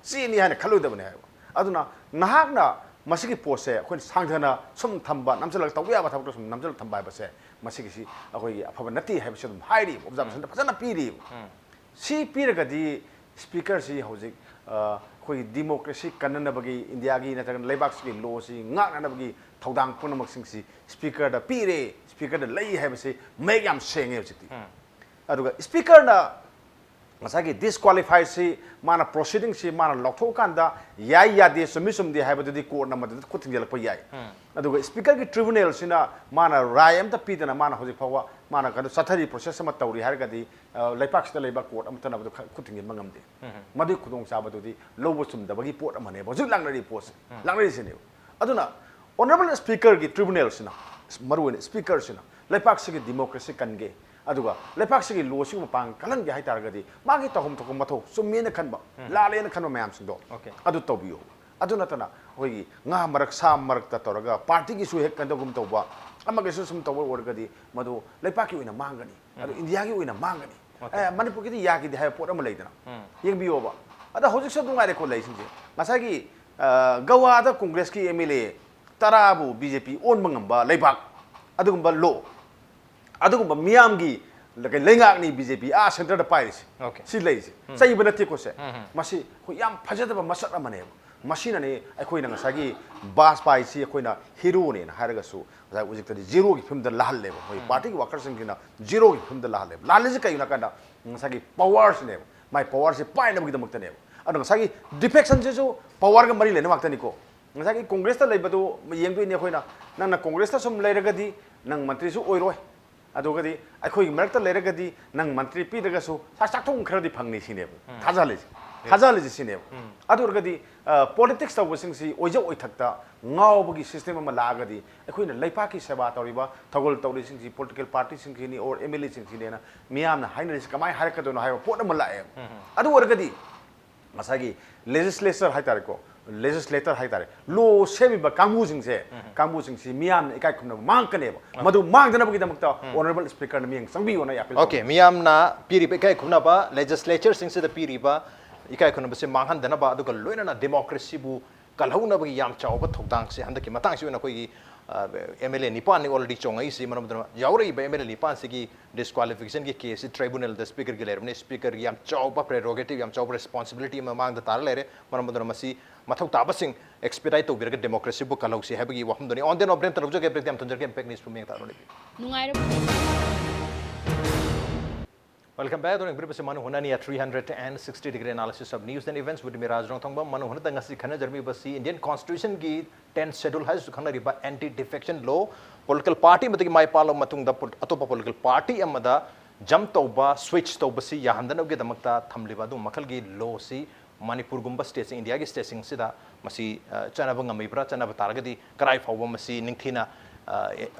Speaker 4: sini hana khaloi haire aduna nahakna masigi pose akhoi sangthana sum thamba namjal tawya ba thabto sum namjal thamba ba se masigi si akhoi afaba nati haibase dum hairi observation da phajana piri si piragadi speaker si hojik akhoi democracy kananabagi india gi natagan leibak si law si ngaknabagi thodang punamak sing si speaker da pire speaker da lei haibase meg yam senge chiti aduga speaker na masagi disqualify si mana proceeding si mana lokthok kanda yai yade sumi de haibadi court na mad khutingjal pa yai aduga speaker gi tribunal sina mana rai am ta pidana mana hoji phawa mana kadu sathari process ma tawri hargadi leipak sta leiba court am tana khutingjal mangamde madu khudong sabadu di lobo sum da bagi port amane boju langnari post langnari sine aduna honorable speaker gi tribunal sina marwen speaker sina leipak si democracy kange aduga lepak sigi lo sing pang kalan gi haitar gadi magi tohum tokum matho sumina khanba lalena khanba mayam sing do adu tobiyo adu natana hoigi nga marak sa marak ta toraga party gi su hek kan dogum toba amaga su sum toba orgadi madu lepak gi oina mangani adu india gi oina mangani manipur gi ya gi hai pot am leidana yeng biyo ba ada hojik sa dungai ko lei sing masagi gawa da congress ki MLA tarabu BJP on mangamba lepak adugumba lo adugumba miyamgi lakai lengakni BJP center da pairis si leisi sai bana te ko se masi ko yam phajadaba masat amane masina ne akhoi na ngasagi bas pai si akhoi na hero ne na haraga su za ujik tadi zero gi film da lahal le hoi party gi workers sing na zero gi film da lahal le lahal ji kai na kanda ngasagi powers ne my power se pai na gi da makta ne adu ngasagi defection je so power ga mari le na makta ni ko ngasagi congress ta leibadu yeng do ne akhoi na nang na congress ta sum leiragadi nang mantri su oiroi adugadi akhoi marakta leragadi nang mantri pidagasu sakthong khradi phangni sinebu thajale sinebu adurgadi politics ta wasing si oija oithakta ngawbagi system ama lagadi akhoi na leipaki seba toriba thogol tawri sing si political party sing ni or MLA sing si na miyam na hainari kamai harakado na haiba pot ama lae adu wargadi masagi legislator haitare ko legislator haitare lo semiba kangbu sing se miyam ikai khumna mangkane ba madu mangdana bagi damakta honorable speaker na miyang sangbi ona yapil
Speaker 1: okay miyam na piri pe ikai khumna ba legislature sing se da piri ba ikai khumna se manghan dana ba aduga loina na democracy bu kalhaunabagi yam chawba thokdang se handaki matang si na koi MLA Nipan ni already chongai si manam yauri ba MLA Nipan si ki disqualification ki case tribunal the speaker ki lerne speaker yam chawba prerogative yam chawba responsibility mang da tar lere manam masi mathau tabasing expedite to birga democracy bu kalau si habagi waham doni on den obrem tarjo ke pretam tunjer ke impact news pumeng taroni
Speaker 5: nungai
Speaker 1: Welcome back. During previous Manu Hunani at 360-degree analysis of news and events with me Raj Nongthombam. Manu Hunata ngasi khana jarmi basi Indian Constitution ki 10th schedule has to khana riba anti-defection law political party matagi mai palo matung da atopa political party amada jump tauba switch tauba si yahandana ge damakta thamliba du makal gi law si Manipur gumba state India gi state sing sida masi chanaba ngamai bra chanaba taragadi karai fawba masi ningthina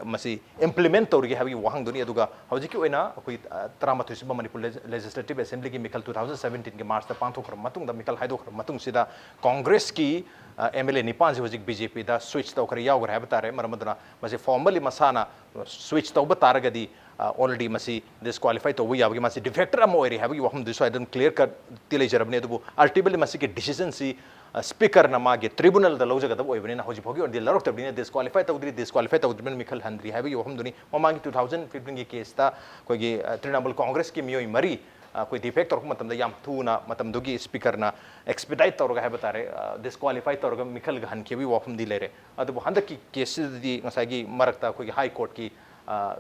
Speaker 1: masi implement tawrigi habi wahang duni aduga hawjiki oina akoi taramathu siba Manipur legislative assembly ki mikal 2017 ke march ta panthok matung da mikal haidok matung sida congress ki MLA Nipan si hojik BJP da switch taw khari yaw gra habtare maramaduna masi formally masana switch taw bataragadi already masi disqualify to we yabgi masi defector am oiri habi waham diso I don't clear cut tile jarabne dubu ultimately masi ke decision si speaker na mage tribunal da loja gada oibne na hoji phogi or the larok tabine disqualify tawdri mikhal handri habi waham duni mamangi 2015 ki case ta koi gi Trinamool Congress ki miyoi mari koi defect tor matam da yam thuna matam dugi speaker na expedite tor ga habatare disqualify tor ga mikhal ga han ke bi waham di lere adu handa ki case di ngasai gi marakta koi high court ki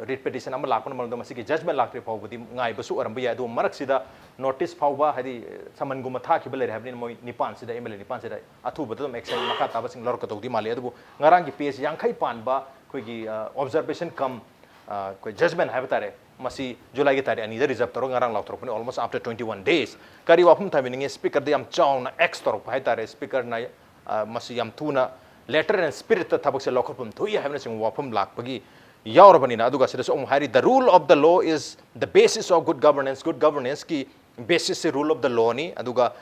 Speaker 1: writ petition am lakon mal do masi ki judgment lakre pawbudi ngai basu arambi ya do marak sida notice pawba hadi saman guma tha ki bele habni moi Nipan sida MLA Nipan sida athu badum action makha ta basing lor ka tawdi mali adu ngarang ki page yankhai pan ba koi gi observation come koi judgment habatare masi July ki tari ani reserve toro ngarang law toro almost after 21 days kari wapum timing speaker de am chauna ex toro haitare speaker na masi yam thuna letter and spirit ta thabak se lokopum thui havna sing wapum lak pagi yaurbanina aduga sida so hari the rule of the law is the basis of good governance ki basis se rule of the law ni aduga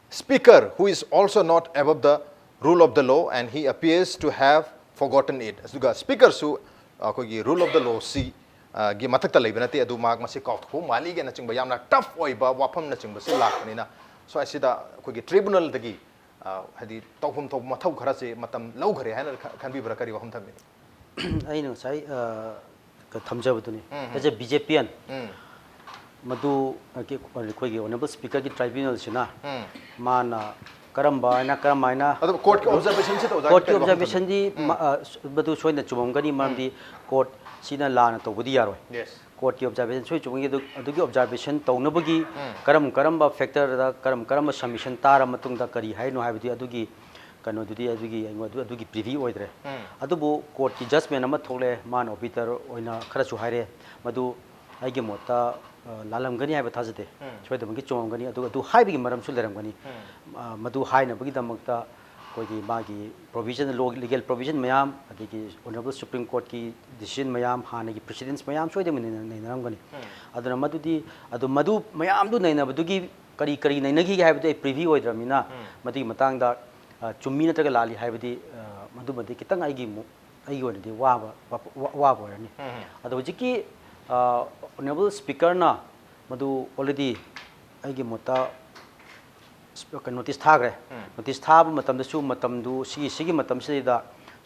Speaker 1: speaker who is also not above the rule of the law and he appears to have forgotten it aduga speaker su kogi rule of the law si gi mathakta leibana te adu mag masi kaut ko mali ge na chingba yamna tough oiba wafam na chingba se laknina so asida kogi tribunal dagi hadi tawhum thaw mathau khara se matam lau khare haina khan bi bra kari wahum thamni
Speaker 2: ai no sai ka thamjabuduni as a BJPian madu ke koi gi honorable speaker ki tribunal sina mana karamba na
Speaker 1: adu court ki observation se to
Speaker 2: court ki observation di badu soina chumam gani mamdi court sina lana to budi yaroi
Speaker 1: yes
Speaker 2: court ki observation soi chungi adu ki observation tawnabagi karamba factor da karamba submission tara matung da kari hai no haibdi adu gi kano dudi adu gi preview oidre adu bu court ki judgment ama thole man officer oina khara chu haire madu ai gi mota lalam gani haiba thajate soi da bangi chom gani adu haibi gi maram su leram gani madu haina bagi damakta koi gi magi provision legal provision mayam adigi honorable supreme court ki decision mayam hana gi precedents mayam soi de nei naram gani aduna madu mayam du nei na badu gi kari nei na gi haiba de preview oidramina madi matang da chummi na taga lali haibadi madu madi kitang ai gi mu ai gi onadi wa rani adu jiki honorable speaker na madu already ai gi mota notice thagre notice thab matam da su matam du sigi matam se da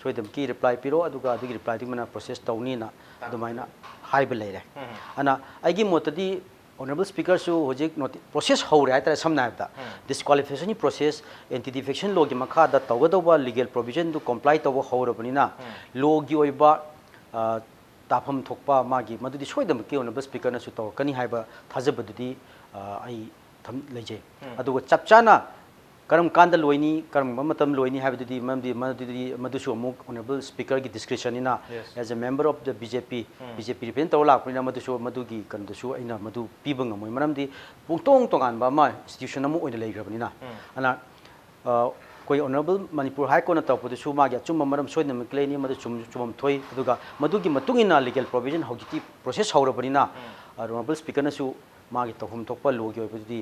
Speaker 2: soidam ki reply piro aduga adugi reply di mana process tawni na adumaina haiba leire ana aigi motadi honorable speaker su hojik process hore ai tara samna da disqualification process anti defection law gi makha da tawgadoba legal provision du comply taw hore na law gi oiba tafam thokpa magi madudi soidam ki honorable speaker na su taw kani haiba thajabadudi ai tham leje aduga chapchana karam kanda loini karam matam loini habidudi madusu amuk honorable speaker ki discretion ina as a member of the BJP represent tawla pina madusu madugi kandusu aina madu pibang amoi maramdi pungtong tongan ba ma institution amu oina leigrabnina ana koi honorable Manipur High Court na tapudu ma gya chum maram soina mkleni madu chumam thoi aduga madugi matungina legal provision hogiti process haurabnina honorable speaker na su magi tohum thokpa logi oibudi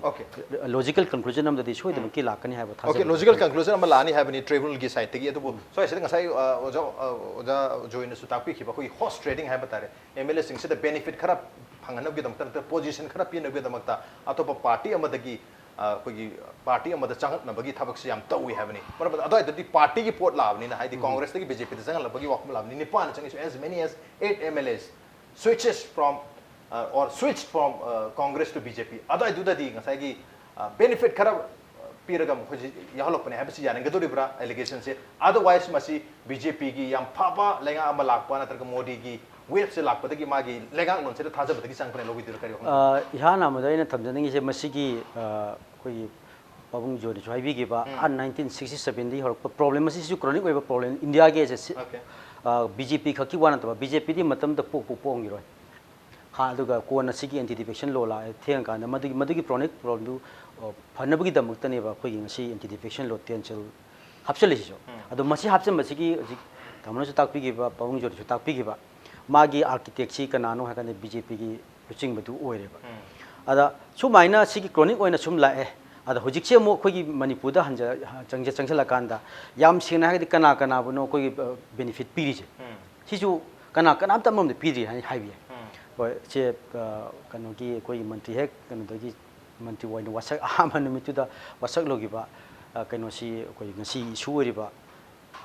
Speaker 2: logical conclusion am da di choi dem ki lakani haiba tha
Speaker 1: okay logical conclusion am lani have ni tribunal gi side tegi adu so I think ngasai oja join su takpi ki ba koi horse trading haiba tare MLA sing se the benefit khara phangana gi dam ta position khara pi na gi dam ta atopa party am da gi ꯑꯩꯈꯣꯏꯒꯤ party ꯑꯃꯗ ꯆꯪꯉꯛꯅꯕꯒꯤ ꯊꯕꯛꯁꯤ ꯌꯥꯝ ꯇꯧꯏ ꯍꯥꯏꯕꯅꯤ ꯃꯔꯝ ꯑꯗꯨꯋꯥꯏꯗꯗꯤ ꯄꯥꯔꯇꯤꯒꯤ ꯄꯣꯠ ꯂꯥꯛꯑꯕꯅꯤꯅ ꯍꯥꯏꯗꯤ ꯀꯣꯡꯒ꯭ꯔꯦꯁꯇꯒꯤ BJP ꯗ ꯆꯪꯍꯜꯂꯛꯄꯒꯤ ꯋꯥꯐꯝ ꯂꯥꯛꯑꯕꯅꯤ ꯅꯤꯄꯥꯟ ꯆꯪꯉꯤꯁꯨ as many as 8 MLAs switches from or switched from Congress to BJP ꯑꯗꯨꯋꯥꯏꯗꯨꯗꯗꯤ ꯉꯁꯥꯏꯒꯤ benefit ꯈꯔ ꯄꯤꯔꯒ ꯃꯈꯣꯏꯁꯤ ꯌꯥꯎꯍꯜꯂꯛꯄꯅꯦ ꯍꯥꯏꯕꯁꯤ ꯌꯥꯅꯤꯡꯒꯗꯧꯔꯤꯕ꯭ꯔꯥ ꯑꯦꯂꯤꯒꯦꯁꯟꯁꯦ ꯑꯗꯔꯋꯥꯏꯁ ꯃꯁꯤ BJPꯒꯤ ꯌꯥꯝ ꯐꯕ ꯂꯩꯉꯥꯛ ꯑꯃ ꯂꯥꯛꯄ ꯅꯠꯇ꯭ꯔꯒ ꯃꯣꯗꯤꯒꯤ ꯋꯦꯕꯁꯦ ꯂꯥꯛꯄꯗꯒꯤ ꯃꯥꯒꯤ ꯂꯩꯉꯥꯛꯂꯣꯟꯁꯤꯗ ꯊꯥꯖꯕꯗꯒꯤ ꯆꯪꯕꯅꯦ ꯂꯧꯕꯤꯗꯣꯏꯔꯥ ꯀꯔꯤ ꯋꯥꯈꯜ
Speaker 2: ꯏꯍꯥꯟ ꯑꯃꯗ ꯑꯩꯅ ꯊꯝꯖꯅꯤꯡꯉꯤꯁꯦ ꯃꯁꯤꯒꯤ ꯑꯩꯈꯣꯏꯒꯤ ꯄꯥꯕꯨꯡ ꯖꯣꯏꯅꯁꯨ ꯍꯥꯏꯕꯤꯈꯤꯕ 1967ꯗꯒꯤ ꯍꯧꯔꯛꯄ ꯄ꯭ꯔꯣꯕ꯭ꯂꯦꯝ ꯑꯁꯤꯁꯨ ꯀ꯭ꯔꯣꯅꯤꯛ ꯑꯣꯏꯕ ꯄ꯭ꯔꯣꯕ꯭ꯂꯦꯝ ꯏꯟꯗꯤꯌꯥꯒꯤ ꯑꯦꯁ BJP ꯈꯛꯀꯤ ꯋꯥ ꯅꯠꯇꯕ BJPꯗꯤ ꯃꯇꯝꯗ ꯄꯣꯛꯉꯤꯔꯣꯏ ꯑꯗꯨꯒ ꯀꯣꯟꯅ ꯁꯤꯒꯤ ꯑꯦꯟꯇꯤ ꯗꯤꯐꯦꯛꯁꯟ ꯂꯣ ꯂꯥꯛꯑꯦ ꯊꯦꯡꯉꯀꯥꯟꯗ ꯃꯗꯨꯒꯤ ꯀ꯭ꯔꯣꯅꯤꯛ ꯄ꯭ꯔꯣꯕ꯭ꯂꯦꯝꯗꯨ ꯐꯅꯕꯒꯤꯗꯃꯛꯇꯅꯦꯕ ꯑꯩꯈꯣꯏꯒꯤ ꯉꯁꯤ ꯑꯦꯟꯇꯤ ꯗꯤꯐꯦꯛꯁꯟ ꯂꯣ 10 ꯍꯥꯞꯆꯤꯜꯂꯤꯁꯤꯁꯨ ꯑꯗꯣ ꯃꯁꯤ ꯍꯥꯞꯆꯤꯟꯕꯁꯤꯒꯤ ꯍꯧꯖꯤꯛ ꯇꯥꯃꯣꯅꯁꯨ ꯇꯥꯛꯄꯤꯈꯤꯕ ꯄꯥꯕꯨꯡ ꯖꯣꯏꯅꯁꯨ ꯇꯥꯛꯄꯤꯈꯤꯕ ꯃꯥꯒꯤ ꯑꯥꯔꯀꯤꯇꯦꯛꯁꯤ ꯀꯅꯥꯅꯣ ꯍꯥꯏꯔꯀꯥꯟꯗ BJPꯒꯤ ꯂꯨꯆꯤꯡꯕꯗꯨ ꯑꯣꯏꯔꯦꯕ ꯑꯗ ꯁꯨꯃꯥꯏꯅ ꯁꯤꯒꯤ ꯀ꯭ꯔꯣꯅꯤꯛ ꯑꯣꯏꯅ ꯁꯨꯝ ꯂꯥꯛꯑꯦ ꯑꯗ ꯍꯧꯖꯤꯛꯁꯦ ꯑꯃꯨꯛ ꯑꯩꯈꯣꯏꯒꯤ ꯃꯅꯤꯄꯨꯔꯗ ꯆꯪꯁꯤꯜꯂꯀꯥꯟꯗ ꯌꯥꯝ ꯁꯦꯡꯅ ꯍꯥꯏꯔꯒꯗꯤ ꯀꯅꯥꯕꯨꯅꯣ ꯑꯩꯈꯣꯏꯒꯤ ꯕꯦꯅꯤꯐꯤꯠ ꯄꯤꯔꯤꯁꯦ ꯁꯤꯁꯨ ꯀꯅꯥꯝꯇ ꯑꯃꯔꯣꯝꯗ ꯄꯤꯗ꯭ꯔꯤ ꯍꯥꯏꯅ ꯍꯥꯏꯕ ꯌꯥꯏ ꯍꯣꯏ ꯁꯦ ꯀꯩꯅꯣꯒꯤ ꯑꯩꯈꯣꯏꯒꯤ ꯃꯟꯇ꯭ꯔꯤ ꯍꯦꯛ ꯀꯩꯅꯣꯗꯒꯤ ꯃꯟꯇ꯭ꯔꯤ ꯑꯣꯏꯅ ꯋꯥꯁꯛ ꯑꯍꯥꯟꯕ ꯅꯨꯃꯤꯠꯇꯨꯗ ꯋꯥꯁꯛꯂꯨꯈꯤꯕ ꯀꯩꯅꯣꯁꯤ ꯑꯩꯈꯣꯏ ꯉꯁꯤ ꯏꯁꯨ ꯑꯣꯏꯔꯤꯕ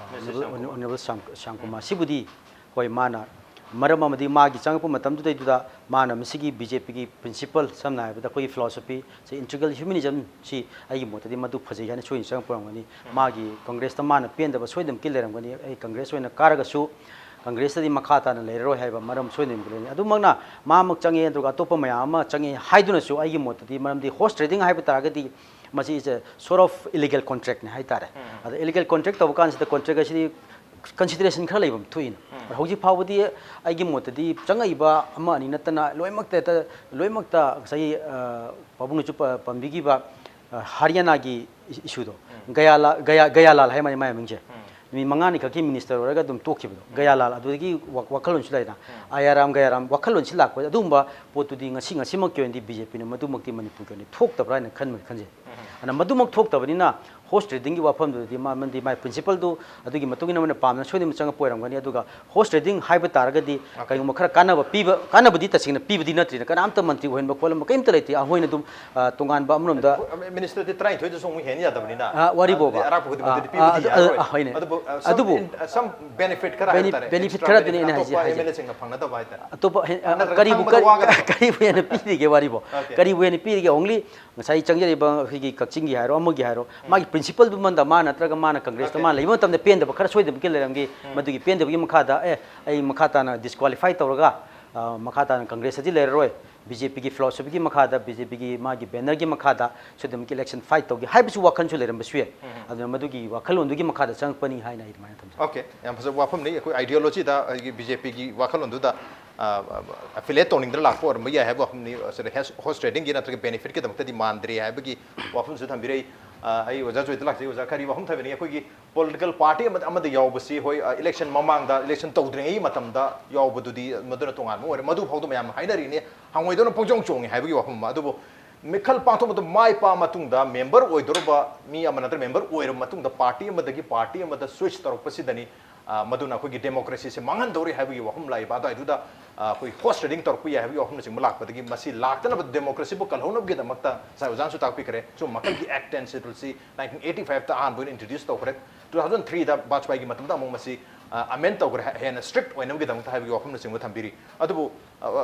Speaker 2: ꯑꯣꯅꯔꯦꯕꯜ ꯁ꯭ꯌꯥꯝꯀꯨꯃꯥꯔ ꯁꯤꯕꯨꯗꯤ ꯍꯣꯏ ꯃꯥꯅ ꯃꯔꯝ ꯑꯃꯗꯤ ꯃꯥꯒꯤ ꯆꯪꯉꯛꯄ ꯃꯇꯝꯗꯨꯗꯩꯗꯨꯗ ꯃꯥꯅ ꯃꯁꯤꯒꯤ BJPꯒꯤ ꯄ꯭ꯔꯤꯟꯁꯤꯄꯜ ꯁꯝꯅ ꯍꯥꯏꯔꯕꯗ ꯑꯩꯈꯣꯏꯒꯤ ꯐꯤꯂꯣꯁꯣꯐꯤ ꯏꯟꯇꯤꯒ꯭ꯔꯦꯜ ꯍ꯭ꯌꯨꯃꯦꯅꯤꯖꯝ ꯁꯤ ꯑꯩꯒꯤ ꯃꯣꯠꯇꯗꯤ ꯃꯗꯨ ꯐꯖꯩ ꯍꯥꯏꯅ ꯁꯣꯏꯅ ꯆꯪꯉꯛꯄ ꯑꯣꯏꯔꯝꯒꯅꯤ ꯃꯥꯒꯤ ꯀꯪꯒ꯭ꯔꯦꯁꯇ ꯃꯥꯅ ꯄꯦꯟꯗꯕ ꯁꯣꯏꯗꯅꯃꯛꯀꯤ ꯂꯩꯔꯝꯒꯅꯤ ꯑꯩ ꯀꯪꯒ꯭ꯔꯦꯁ ꯑꯣꯏꯅ ꯀꯥꯔꯒꯁꯨ ꯀꯪꯒ꯭ꯔꯦꯁꯇꯗꯤ ꯃꯈꯥ ꯇꯥꯅ ꯂꯩꯔꯔꯣꯏ ꯍꯥꯏꯕ ꯃꯔꯝ ꯁꯣꯏꯗꯅꯃꯛꯀꯤ ꯂꯩꯅꯤ ꯑꯗꯨꯃꯛꯅ ꯃꯥꯃꯛ ꯆꯪꯉꯦ ꯑꯗꯨꯒ ꯑꯇꯣꯞꯄ ꯃꯌꯥꯝ ꯑꯃ ꯆꯪꯉꯦ ꯍꯥꯏꯗꯨꯅꯁꯨ ꯑꯩꯒꯤ ꯃꯣꯠꯇꯗꯤ ꯃꯔꯝꯗꯤ ꯍꯣꯔꯁ ꯇ꯭ꯔꯦꯗꯤꯡ ꯍꯥꯏꯕ ꯇꯥꯔꯒꯗꯤ ꯃꯁꯤ ꯏꯁ ꯁꯣꯔꯠ ꯑꯣꯐ ꯏꯂꯤꯒꯦꯜ ꯀꯣꯟꯇ꯭ꯔꯦꯛꯅꯤ ꯍꯥꯏꯇꯥꯔꯦ ꯑꯗ ꯏꯂꯤꯒꯦꯜ ꯀꯣꯟꯇ꯭ꯔꯦꯛ ꯇꯧꯕ ꯀꯥꯟꯁꯤꯗ ꯀꯣꯟꯇ꯭ꯔꯦꯛ ꯑꯁꯤꯗꯤ consideration khara leibam thuin hauji phawdi aigi motadi changaiba ama ani natana loimakta sai pabung chu pambigi ba haryana gi issue do gayalal hai mai mingje mi mangani khaki minister oraga dum tokhibo gayalal adudagi wakhalon chu laina ayaram wakhalon chi lakpa adumba potudi ngasi mak yondi BJP ne madumakti manipur ne thoktabra na khanje ana madumak thoktabanina host trading gi wafam du ma mandi mai principle du adugi matugina mana pamna sodim changa poiramgani aduga host trading haiba taragadi kaigum khara kanaba kanabudi tasingna pibudi natri kana amta mantri hoinba kolam kaimta leiti a hoina dum tongan ba amnom da
Speaker 1: minister de try thoi song hen ya dabnina
Speaker 2: wari bo ba
Speaker 1: ara pugudi pibudi adubu some benefit khara
Speaker 2: benefit khara dine ina haji
Speaker 1: MLA singa phangna da bai ta
Speaker 2: atopa karibu ena pidi ge wari bo karibu ena pidi ge only ngasai changjari ba higi kakchingi hairo amogi hairo magi principle du manda ma natraga mana congress ta ma leimo tamde pen da khara soidam ke leramgi madugi pen da gi makhada ai makhata na disqualify tawraga makhata na congress ji leroi BJP gi philosophy gi makhada BJP gi magi banner gi makhada soidam ki election fight tawgi haibisu wakhan chu leram basue aduna madugi wakhal ondu gi makhada changpani haina idmana tham
Speaker 1: okay yam phasa wafam nei koi ideology da BJP gi wakhal ondu da affiliate toning da lakpo or maya have wafam ni host trading gi natraga benefit ki damta di mandre have gi wafam su thambirei ai oja joi dalak oja kari wafam thabini koi gi political party amada yawbasi hoi election mamang da election tawdringai matam da yawbududi maduna tongan mo madu phawdu mayam hainari ne hangoi dona pongjong chong hai gi wafam adubo mikhal pangtho madu mai pa matung da member oidorba mi amanatra member oiram matung da party amadagi party amada switch tarokpasi dani maduna koi gi democracy se mangan dori hai gi wafam lai ba da iduda koi host trading tarokpi hai gi wafam sing malak badagi masi laktana democracy bu kalhonab gi damakta sa ujan su takpi kare so makal gi act and settle si 1985 ta an boin introduce to correct 2003 da Bajpai gi matam da among masi amend to hen strict oinam gi damakta hai gi wafam sing thambiri adubu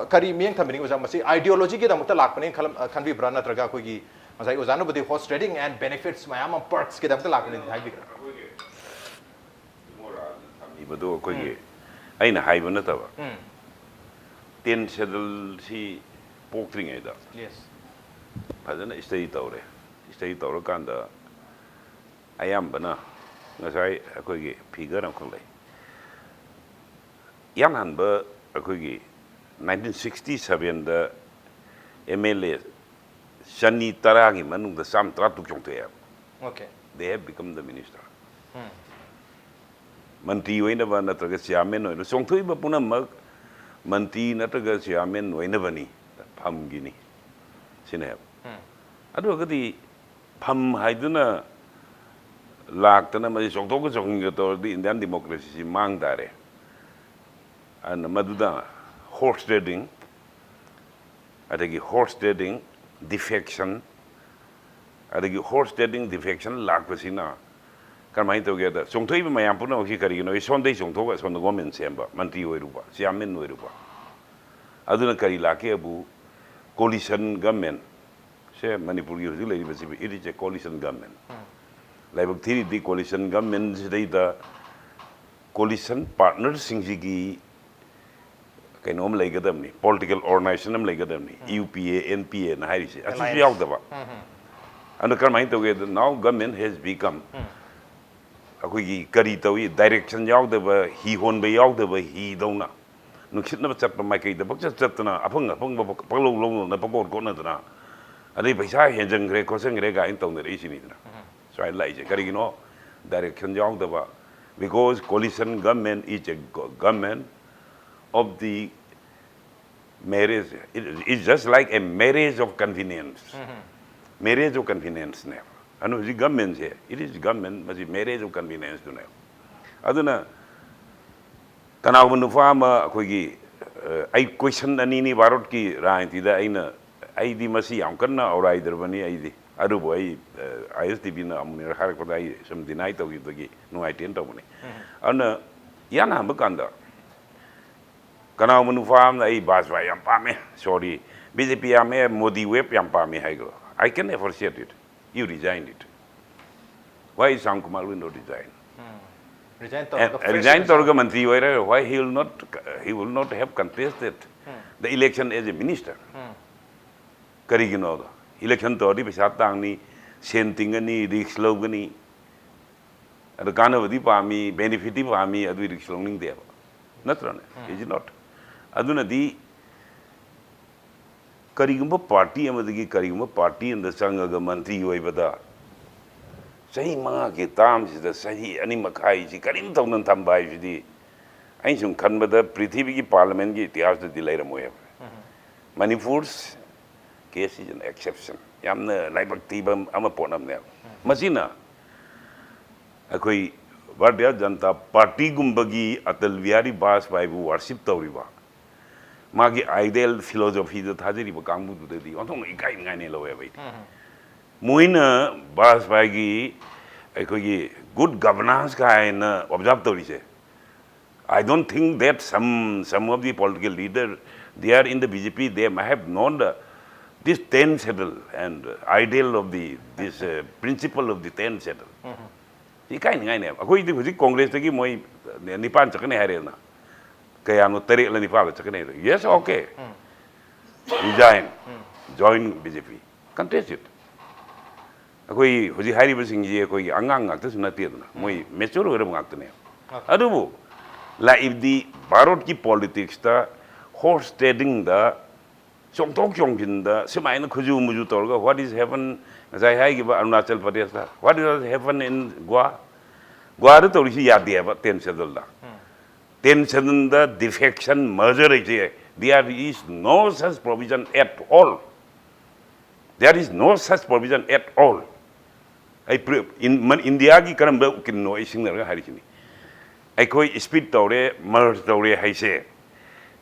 Speaker 1: kari mieng thambini uja masi ideology gi damakta lakpane khanbi brana traga koi gi masai ujanu budi host trading and benefits mayam perks gi damakta lakpane hai gi
Speaker 3: ibadu koi gi aina haiba nataba 10 schedule si pokring ai da
Speaker 1: yes
Speaker 3: fazana stay tawre kanda ayam bana ngasai akoi gi figure am kholai yang han ba akoi gi 1967 da MLA Shani Tarangi manung da sam tratu kyong te
Speaker 1: okay
Speaker 3: they have become the minister Mantri oina ba natraga chairman oina songthui ba punam Mantri natraga chairman oina bani pham gini sine adu gadi pham haiduna laktana ma songtho ko to the Indian democracy si mang dare and maduda horse trading adagi horse trading defection adagi horse trading defection lakpasina karmai togeda songthoi ba mayam puna oki karigino isondei songthoga sonda government semba mantri oiruba chairman oiruba aduna kari lake abu coalition government se Manipur gi hujul lei basi it is a coalition government laibak thiri di coalition government sidai da coalition partner singjigi kainom leigadamni political organization am leigadamni UPA NPA na hairi se asu yaudaba and karmai togeda now government has become akoigi kari tawi direction yaudaba hi honba yaudaba hi dona nuksitna chatpa mai kai da bakcha chatna apang palo long na pakor ko na dana adai paisa henjang gre ko sang gre ga in tong re isini dana so I like kari gino direction yaudaba because coalition government is a government of the marriage. It's just like a marriage of convenience. Marriage of convenience now. I know the government here. It is government, but it's marriage of convenience to now. Aduna Kanawunu Fama Kogi I question Anini Barot ki Ranti da Aina Aidi Masi Amkana or either Bani Aidi. Arubo I used to be Amir Harapodai some denied of the no I tend to money. And Yana Bakanda. Kana munu farm na baswa yam pame sorry BJP yame Modi web yam pame haigo I can never share it you resigned it why is Sankumar will not resign resign torga mantri why he will not have contested the election as a minister karigino election tori pesat tangni sentingani risk logani adu kanavadi pami benefit pami adu risk longning there natrane is it not aduna di karigumba party amadagi karigumba party and the sangaga mantri oibada sahi manga ke tam sida sahi ani makai ji karim tawnan tambai ji ain sum khanbada prithvi ki parliament ki itihas da dilai ramoya Manipur's case is an exception yamna laibak tibam ama ponam ne masina akoi Bharatiya Janata Party gumbagi atal viari bas baibu worship tawriba magi ideal philosophy da thajiri ba kangbu du di ontong ikai ngai ne lowe bai moina bas baigi ekoi good governance kind observe tawri se I don't think that some of the political leaders they are in the BJP they might have known this 10 schedule and ideal of this principle of the 10 schedule ikai ngai ne akoi di huji congress tagi moi nipan chakne harena kaya no tari la nipa chakne yes okay resign join BJP contest it akoi huji hari basing ji akoi angang ngak ta sunati na moi mature ore ngak ta ne adubu la if the Bharat ki politics ta horse trading da chongtok chongjin da semai na khuju muju torga what is happen Zai hai giba Arunachal Pradesh da what does happen in Goa da tori si yad diya ba 10 schedule da 10 schedule da defection merger is there is no such provision at all there is no such provision at all in India ki karam ba kinno ising na hari chini ai koi speed tore merge tore hai se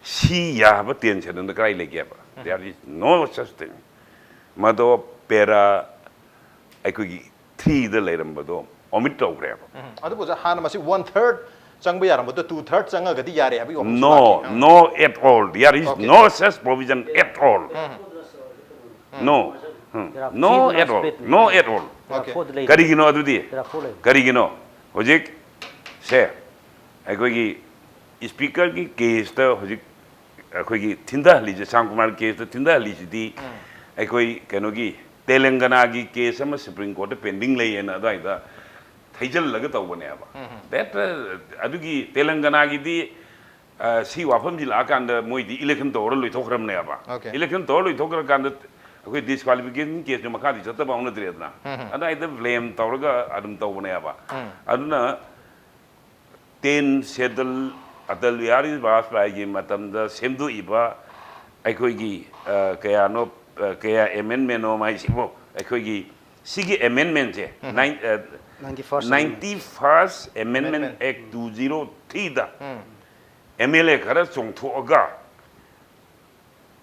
Speaker 3: si ya ba 10 schedule da kai le gya ba there is no such thing mado pera aikogi 3 da leirambado omit tawre
Speaker 1: adu boja han masi 1/3 changba yarambo 2/3 changa gadi yare abi
Speaker 3: no at all there is no such provision at all no at all karigino adudi karigino hojik se aikogi speaker ki case ta hojik aikogi thinda li je Sankumar case ta thinda li di aikoi kenogi Telangana ki case ama Supreme Court pending lay na da thaijal laga tawbane aba that adugi Telangana gi di si wafam ji la kan da moi di election tawra loi thokram ne aba election tawra loi thokra kan da akoi disqualification case ma kha di chata ba ona dre na ada ida blame tawra ga adum tawbane aba aduna 10 schedule adal yari bas ba gi matam da semdu iba aikoi gi kaya no kaya amendment no mai sibo aikogi sigi amendment je 91st amendment act 203 da MLA khara chongthoga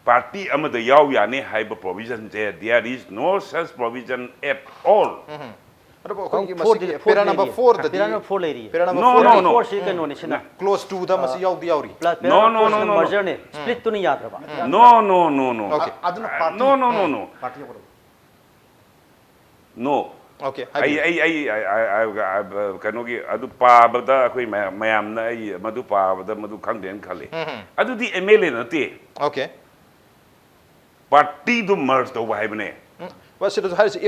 Speaker 3: party amada yaw yani haiba provision je there is no such provision at all
Speaker 1: pera number 4 da
Speaker 2: pera number 4 lady
Speaker 1: pera number
Speaker 3: No,
Speaker 1: 4
Speaker 3: no, no.
Speaker 2: 4 si kano ni sina
Speaker 1: close to da masi yaw yauri
Speaker 2: no merger ne split tu ni yadra ba
Speaker 3: no
Speaker 1: Okay.
Speaker 4: aduna party
Speaker 3: no
Speaker 4: party ko
Speaker 3: no
Speaker 1: okay
Speaker 3: I kanogi adu pabada akoi mayam na ai madu pabada madu khangden khale adu di MLA na te
Speaker 1: okay
Speaker 3: party do merge to haibne
Speaker 1: but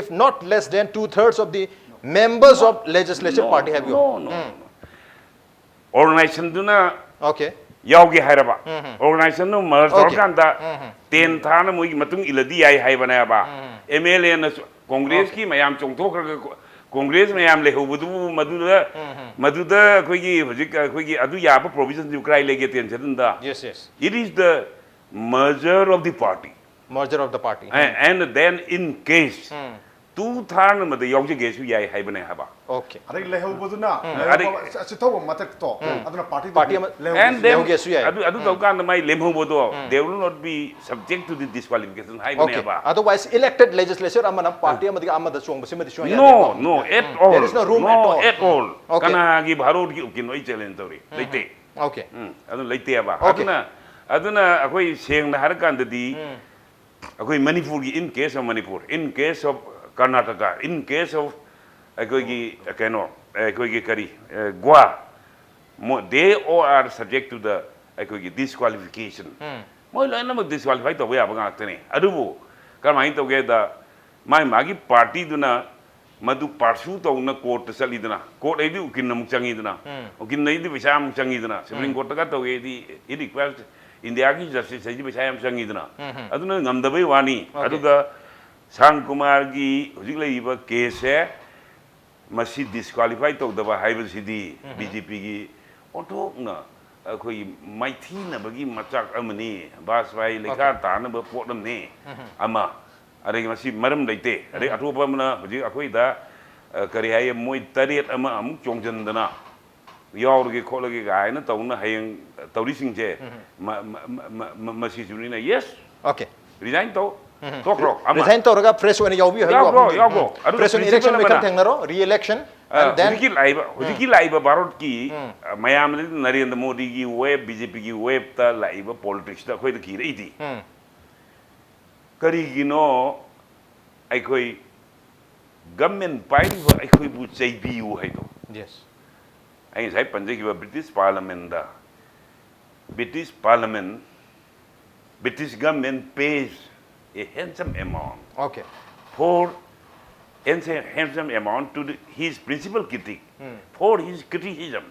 Speaker 1: if not less than 2/3 of the members of legislative party have you
Speaker 3: no organization do na
Speaker 1: okay
Speaker 3: yauge hairaba organization no merge
Speaker 1: Okay.
Speaker 3: or kanda 10 thana moi matung iladi ai haibane ba MLA na congress ki mayam chongthok congress mayam le hubudu maduda khoigi hojik khoigi adu yaba provision ju krai lege tension da
Speaker 1: yes
Speaker 3: it is the merger of the party
Speaker 1: merger of the party
Speaker 3: and then in case 2 thana made yauge gesu yai haibane haba
Speaker 1: okay
Speaker 4: adai leho boduna asitho matak to aduna
Speaker 1: Party
Speaker 4: party
Speaker 3: and then
Speaker 1: gesu yai
Speaker 3: adu daukan mai lemho bodo they will not be subject to the disqualification haibane
Speaker 1: okay
Speaker 3: haba
Speaker 1: otherwise elected legislature amana party amadi amada chong basi madi chong
Speaker 3: no at all
Speaker 1: There is no room at all.
Speaker 3: at all
Speaker 1: Okay.
Speaker 3: kana gi bharot gi ukin oi challenge tori leite
Speaker 1: okay
Speaker 3: adu leite ba
Speaker 1: Okay.
Speaker 3: aduna akoi seng na har kan di akoi Manipur gi in case of Manipur in case of Karnataka in case of akoi gi kano akoi gi kari Goa they all are subject to the akoi gi disqualification moi lo na disqualify to ya ba tane adubu kamai to ge da mai magi party duna madu parsu to na court salidna court ai di ukin namuk changi dna ukin nei di bisa muk changi dna supreme court ka to ge di it requires india ki justice ai di bisa am changi dna aduna ngamdabai wani aduga sang kumar gi hujik lei ba case hai masi disqualify to da ba haiba sidi bjp gi auto na khoi maithi na bagi machak amani baswai lekha ta na ba podam ne ama adai masi maram leite adai atopa mana hujik akoi da kari hai moi tariat ama amuk chongjan dana yaurge kholage gai na tauna hayang tauri sing je masi juni na yes
Speaker 1: okay
Speaker 3: resign to tokro ama
Speaker 1: resign to raga fresh when yaw bi
Speaker 3: yago
Speaker 1: fresh when election we kan thengnaro re-election and then
Speaker 3: hujiki laiba barot ki mayam narendra modi gi web bjp gi web ta laiba politics ta khoi da ki rei di kari gino aikoi government pai aikoi bu chaibiu hai to
Speaker 1: yes
Speaker 3: ai sai panje ki British Parliament da British government pays a handsome amount
Speaker 1: okay
Speaker 3: for handsome amount to his principal critic for his criticism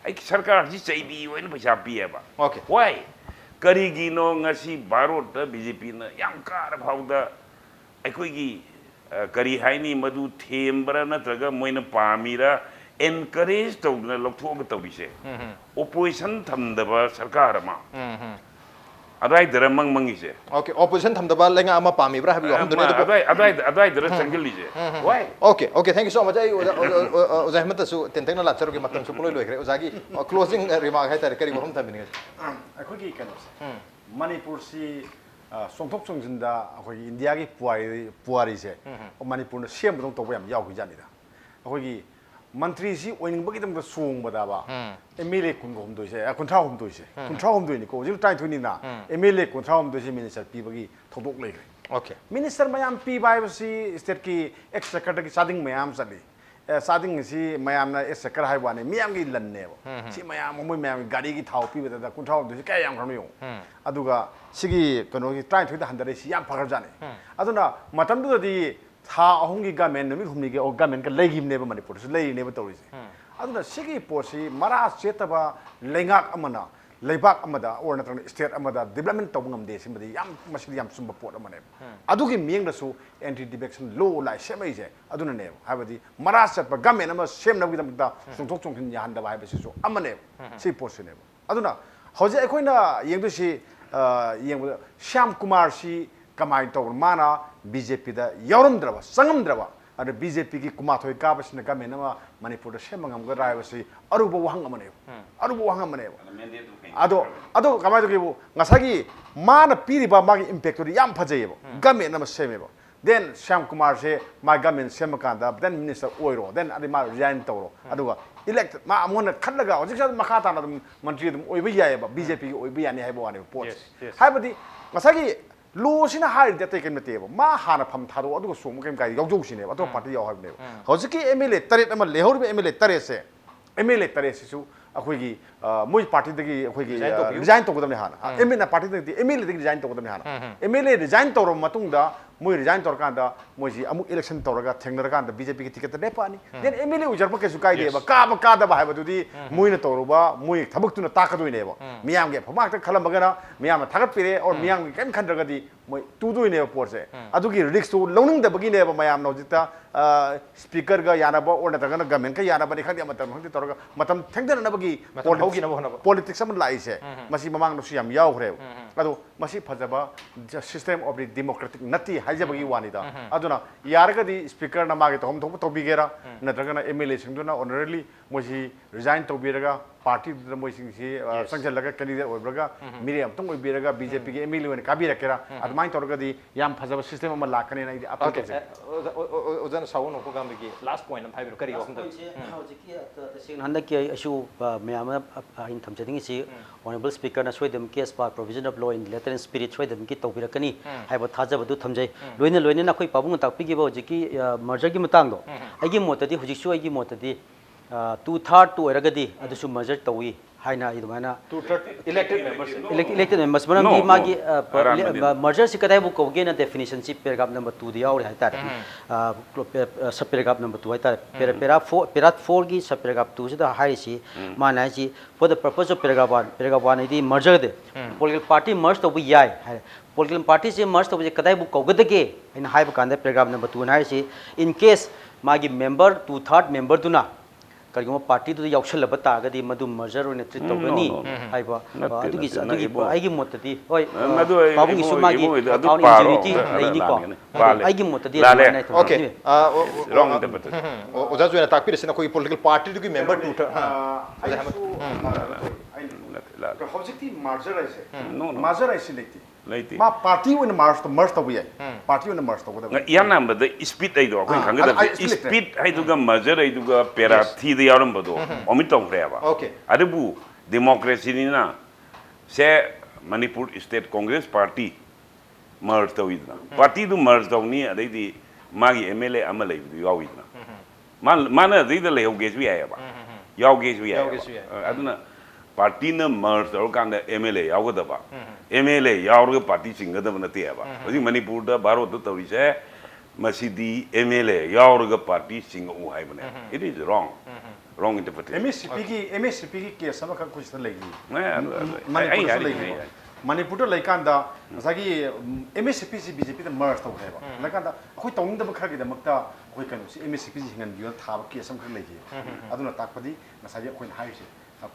Speaker 3: ai sarkar ji chaibiu ai paisa piye ba
Speaker 1: okay
Speaker 3: why karigino ngasi barot da BJP na yam kar phauda aikoi gi kari haini madu thembra na traga moina pamira encourage to na lokthog to bise opposition thamdaba sarkar ma adai dara mangi se
Speaker 1: okay opposition thamdaba lenga ama pami bra habi hum dune
Speaker 3: adai dara sangli je why
Speaker 1: okay thank you so much ai oza hemata su tenteng na la charu ki matam su puloi loikre ozagi closing remark hai tare kari hum thamini
Speaker 4: akhoi gi kano Manipur si songthok songjinda akhoi India gi puari se Manipur na sem dong to yam yaw gi jani da akhoi gi mantri si oining bagi dam da song bada ba MLA kun gom doi se kunthra hom doi se kunthra hom doi ni ko jil tai thuni na MLA kunthra hom doi se minister pi bagi thodok lei
Speaker 1: okay
Speaker 4: minister mayam pi bai si state ki ex secretary ki sading mayam sali sading si mayam na ex secretary hai bane miyam gi lan ne ba si mayam moi mayam gari gi thau pi bada kunthra hom doi se kai yam kham yo aduga sigi kono gi tai thuni da handare si yam phagar jane aduna matam du di tha ahongi government numi humni ge government ka legim ne ba Manipur su lei ne ba tawri se aduna sigi posi mara chetaba lengak amana leibak amada or natang state amada development tawngam de simadi yam masili yam sumba pot amane adugi mieng da su anti defection law lai semai je aduna ne habadi mara chetba government ama sem na gidam da sungthok chongthin yahan da bai ba si su amane si posi ne aduna hoje ekoina yengdu si yeng Syam Kumar si kamai tawr mana BJP da yauramdraba sangamdraba ada BJP ki kumathoi ka basina gamen ama Manipur da semangam ga rai basi aruba wahang amane aruba wahang amane ado kamai to kibu ngasagi mana piri ba magi impact ri yam phajai ba gamen ama seme ba then Syam Kumar se ma gamen semakanda then minister oiro then adi ma resign tawro aduga elect ma amona khallaga hojik sa makha ta na mantri dum oiba yae ba BJP oiba yani haiba wani pot haibadi ngasagi lo sina hari de te ken mete ba ma hana pham thado aduga som kem kai yaujou sine ba to party yaw haibne hojik ki MLA taret ama lehor be MLA taret se MLA taret su अखोई की मुझ party दगी अखोई की resign तो कदम ने हाना MLA party दगी MLA दगी resign तो कदम ने हाना MLA resign तो मतुंग दा मुझ रिजाइन तो कांदा मुझ अमुक इलेक्शन तो रगा थेंगनर कांदा बीजेपी की टिकट ने पानी देन एमएलए उजर पर केसु काई देबा का दा बाय बदुदी मुझ ने तोरबा मुझ थबक तुना ताकदुई नेबा मियाम के फमाक त खलम बगना मियाम थागत पिरे और मियाम के केम खंडरगदी मुझ तुदुई नेबा पोरसे अदुगी रिस्क तो लौनिंग दबगी नेबा मयाम नौजिता स्पीकर का यानाबा और नतगना गवर्नमेंट का यानाबा ने खंदी मतम खंदी तोरगा मतम थेंगदन नबगी politics am lai se masi mamang no siam yaw khre ado masi phajaba system of the democratic nati haijabagi wani da aduna yarga di speaker na mage to hom thok to bigera natragana MLA singduna honorably mosi resign to biraga party da mosi si sanction laga candidate oibraga miriam tong oibiraga BJP ge MLA wen kabira kera admai torga di yam phajaba system am lakane na idi apple
Speaker 1: okay ozan Soubam Nongpoknganba gi last point am phaibiru kari osum
Speaker 2: handa ki issue ma'am इन थमचदिंग सी honourable speaker ना सोइदम case पा provision of law in letter and spirit सोइदम की तौबिरकनी हाइबो थाजबदु थमजै लोइने लोइने ना कोई पाबुंग ताकपिगिबो जिकी मर्जर की मतंग दो आइगी मोतदी हुजिसु आइगी मोतदी 2/3 टू ओरगदी अदुसु मर्जर तौई हाइना इदमाना
Speaker 1: 2/3
Speaker 2: इलेक्टेड मेंबर्स बरम की मागी मर्जर से कदाई बु कोगे ना डेफिनेशन सी पैराग्राफ नंबर 2 दी आउर हाइता सब पैराग्राफ नंबर 2 हाइता पैराग्राफ 4 की सब पैराग्राफ 2 से द हाइसी माना सी for the purpose of paragraph 1 इदी मर्जर दे पॉलिटिकल पार्टी मर्ज तो बु याय पॉलिटिकल पार्टी से मर्ज तो कदाई बु कोगदगे इन हाइब कांदे paragraph number 2 HiAce in case मागी मेंबर 2/3 मेंबर दुना करिगो पार्टी तो याउछल तागदी मधु मर्जर ओने ट्रीट तौगनी हाइबा अदुगी आइगी मोतदी ओय बाबुगी सुमागी अकाउंट इंजिनिटी लेनी को आइगी मोतदी
Speaker 1: ओके रॉन्ग इंटरप्रेट ओजा जोना ताकपिर सिना कोई पॉलिटिकल पार्टी दुगी मेंबर टू
Speaker 4: हौजिकती मर्जर आइसे मर्जर आइसे लेती मा पार्टी ओने मर्ज तो बुय पार्टी ओने मर्ज तो बदा
Speaker 3: यान नंबर द स्पीड आई दो कोई खंगदा स्पीड आई दुगा मर्जर आई दुगा पेरा थी द यारम बदो ओमित तोंग्रेबा
Speaker 1: ओके
Speaker 3: अदबु डेमोक्रेसी निना से Manipur state Congress party merge तो इदना पार्टी दु मर्ज तो नी अदैदी मागी एमएलए अमा लेबदु याविदना माना दैद लेहोगेजु यायबा यावगेजु यायबा अदुना पार्टी न मर्ज और कांद एमएलए यावगदबा एमएलए यावरग पार्टी सिंगदब नतेबा हजि मणिपुर द भारत द तौरिसे मसीदी एमएलए यावरग पार्टी सिंग उ हाइबने it is wrong interpretation
Speaker 4: MSCP की केस अमा का कुछ लगी मणिपुर तो लेकांदा नसागी MSCP से BJP द मर्ज तो हैबा लेकांदा कोई तौंग द खरगी द मक्ता कोई कनो से MSCP हिंगन बियो थाब केस अम खर लेगी अदुना ताकपदी नसागी कोई हाइसे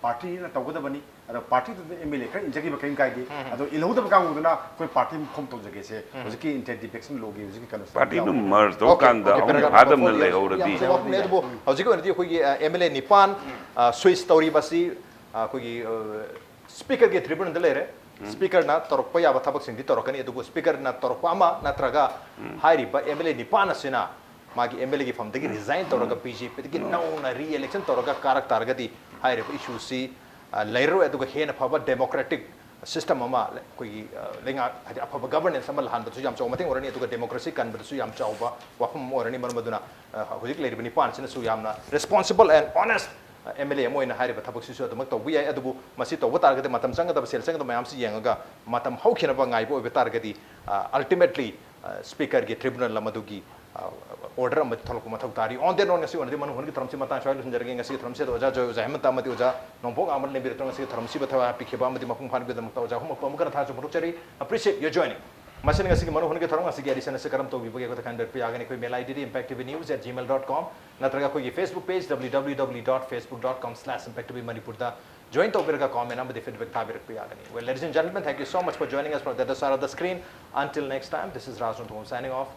Speaker 4: पार्टी ना तौगदबनी अद पार्टी तो MLA खर इंजगी बकैम काइगे अदो इलहुदब कांगुदना कोई पार्टी फॉर्म तो जगे से हजकी इंटर डिफेक्शन लोगी हजकी कनो
Speaker 3: पार्टी नु मर्ज तो कांदा आदम न लेहोरदी
Speaker 1: हजकी ओनदी कोई MLA निपान स्विच तौरी बसी कोई स्पीकर के ट्रिब्यूनल द लेरे स्पीकर ना तोरप याबा थबक सिंदी तोरकनी अदुगो स्पीकर ना तोरप अमा नत्रगा हाइरिबा MLA निपान असिना मागी MLA की फॉर्म दगी रिजाइन तोरगा BJP दगी नौना री इलेक्शन तोरगा कारक तारगदी हाइरिबा इशू सी लेरो अदुगा हेन फबा डेमोक्रेटिक सिस्टम अमा कोई लेंगा अफबा गवर्नेंस अमा लहान बसु याम चौमथिंग ओरनी अदुगा डेमोक्रेसी कन बसु याम चौबा वफम ओरनी मरमदुना हुजिक लेरिबनी पान सिना सु यामना रिस्पांसिबल एंड ऑनेस्ट MLA मोइना हाइरिबा थबक सिसु अदुमक तौबि याय अदुबु मसी तौबा तारगदे मतम संगदब सेल संगदब मयाम सि येंगा मतम हौखिनबा गाइबो ओबे तारगदी अल्टीमेटली स्पीकर के tribunal लमदुगी order am thol ko mathau tari on the non ngasi on the manu hon ki thamsi mata choi lu sinjar ge ngasi thamsi do ja jo ja hemanta amati oja nongpok amal ne bir ngasi thamsi bathawa pikhiba amati mapung phan be dam ta oja hum pam kar tha jo chari appreciate your joining masin ngasi ki manu hon ki thorong ngasi gi addition se karam to bi ko kan pe agani koi mail id impacttvnews@gmail.com natra koi Facebook page www.facebook.com/impactvmanipur da join to birga comment am the feedback ta bir pe agani well ladies and gentlemen thank you so much for joining us from the other side of the screen until next time this is Raj Nongthombam signing off.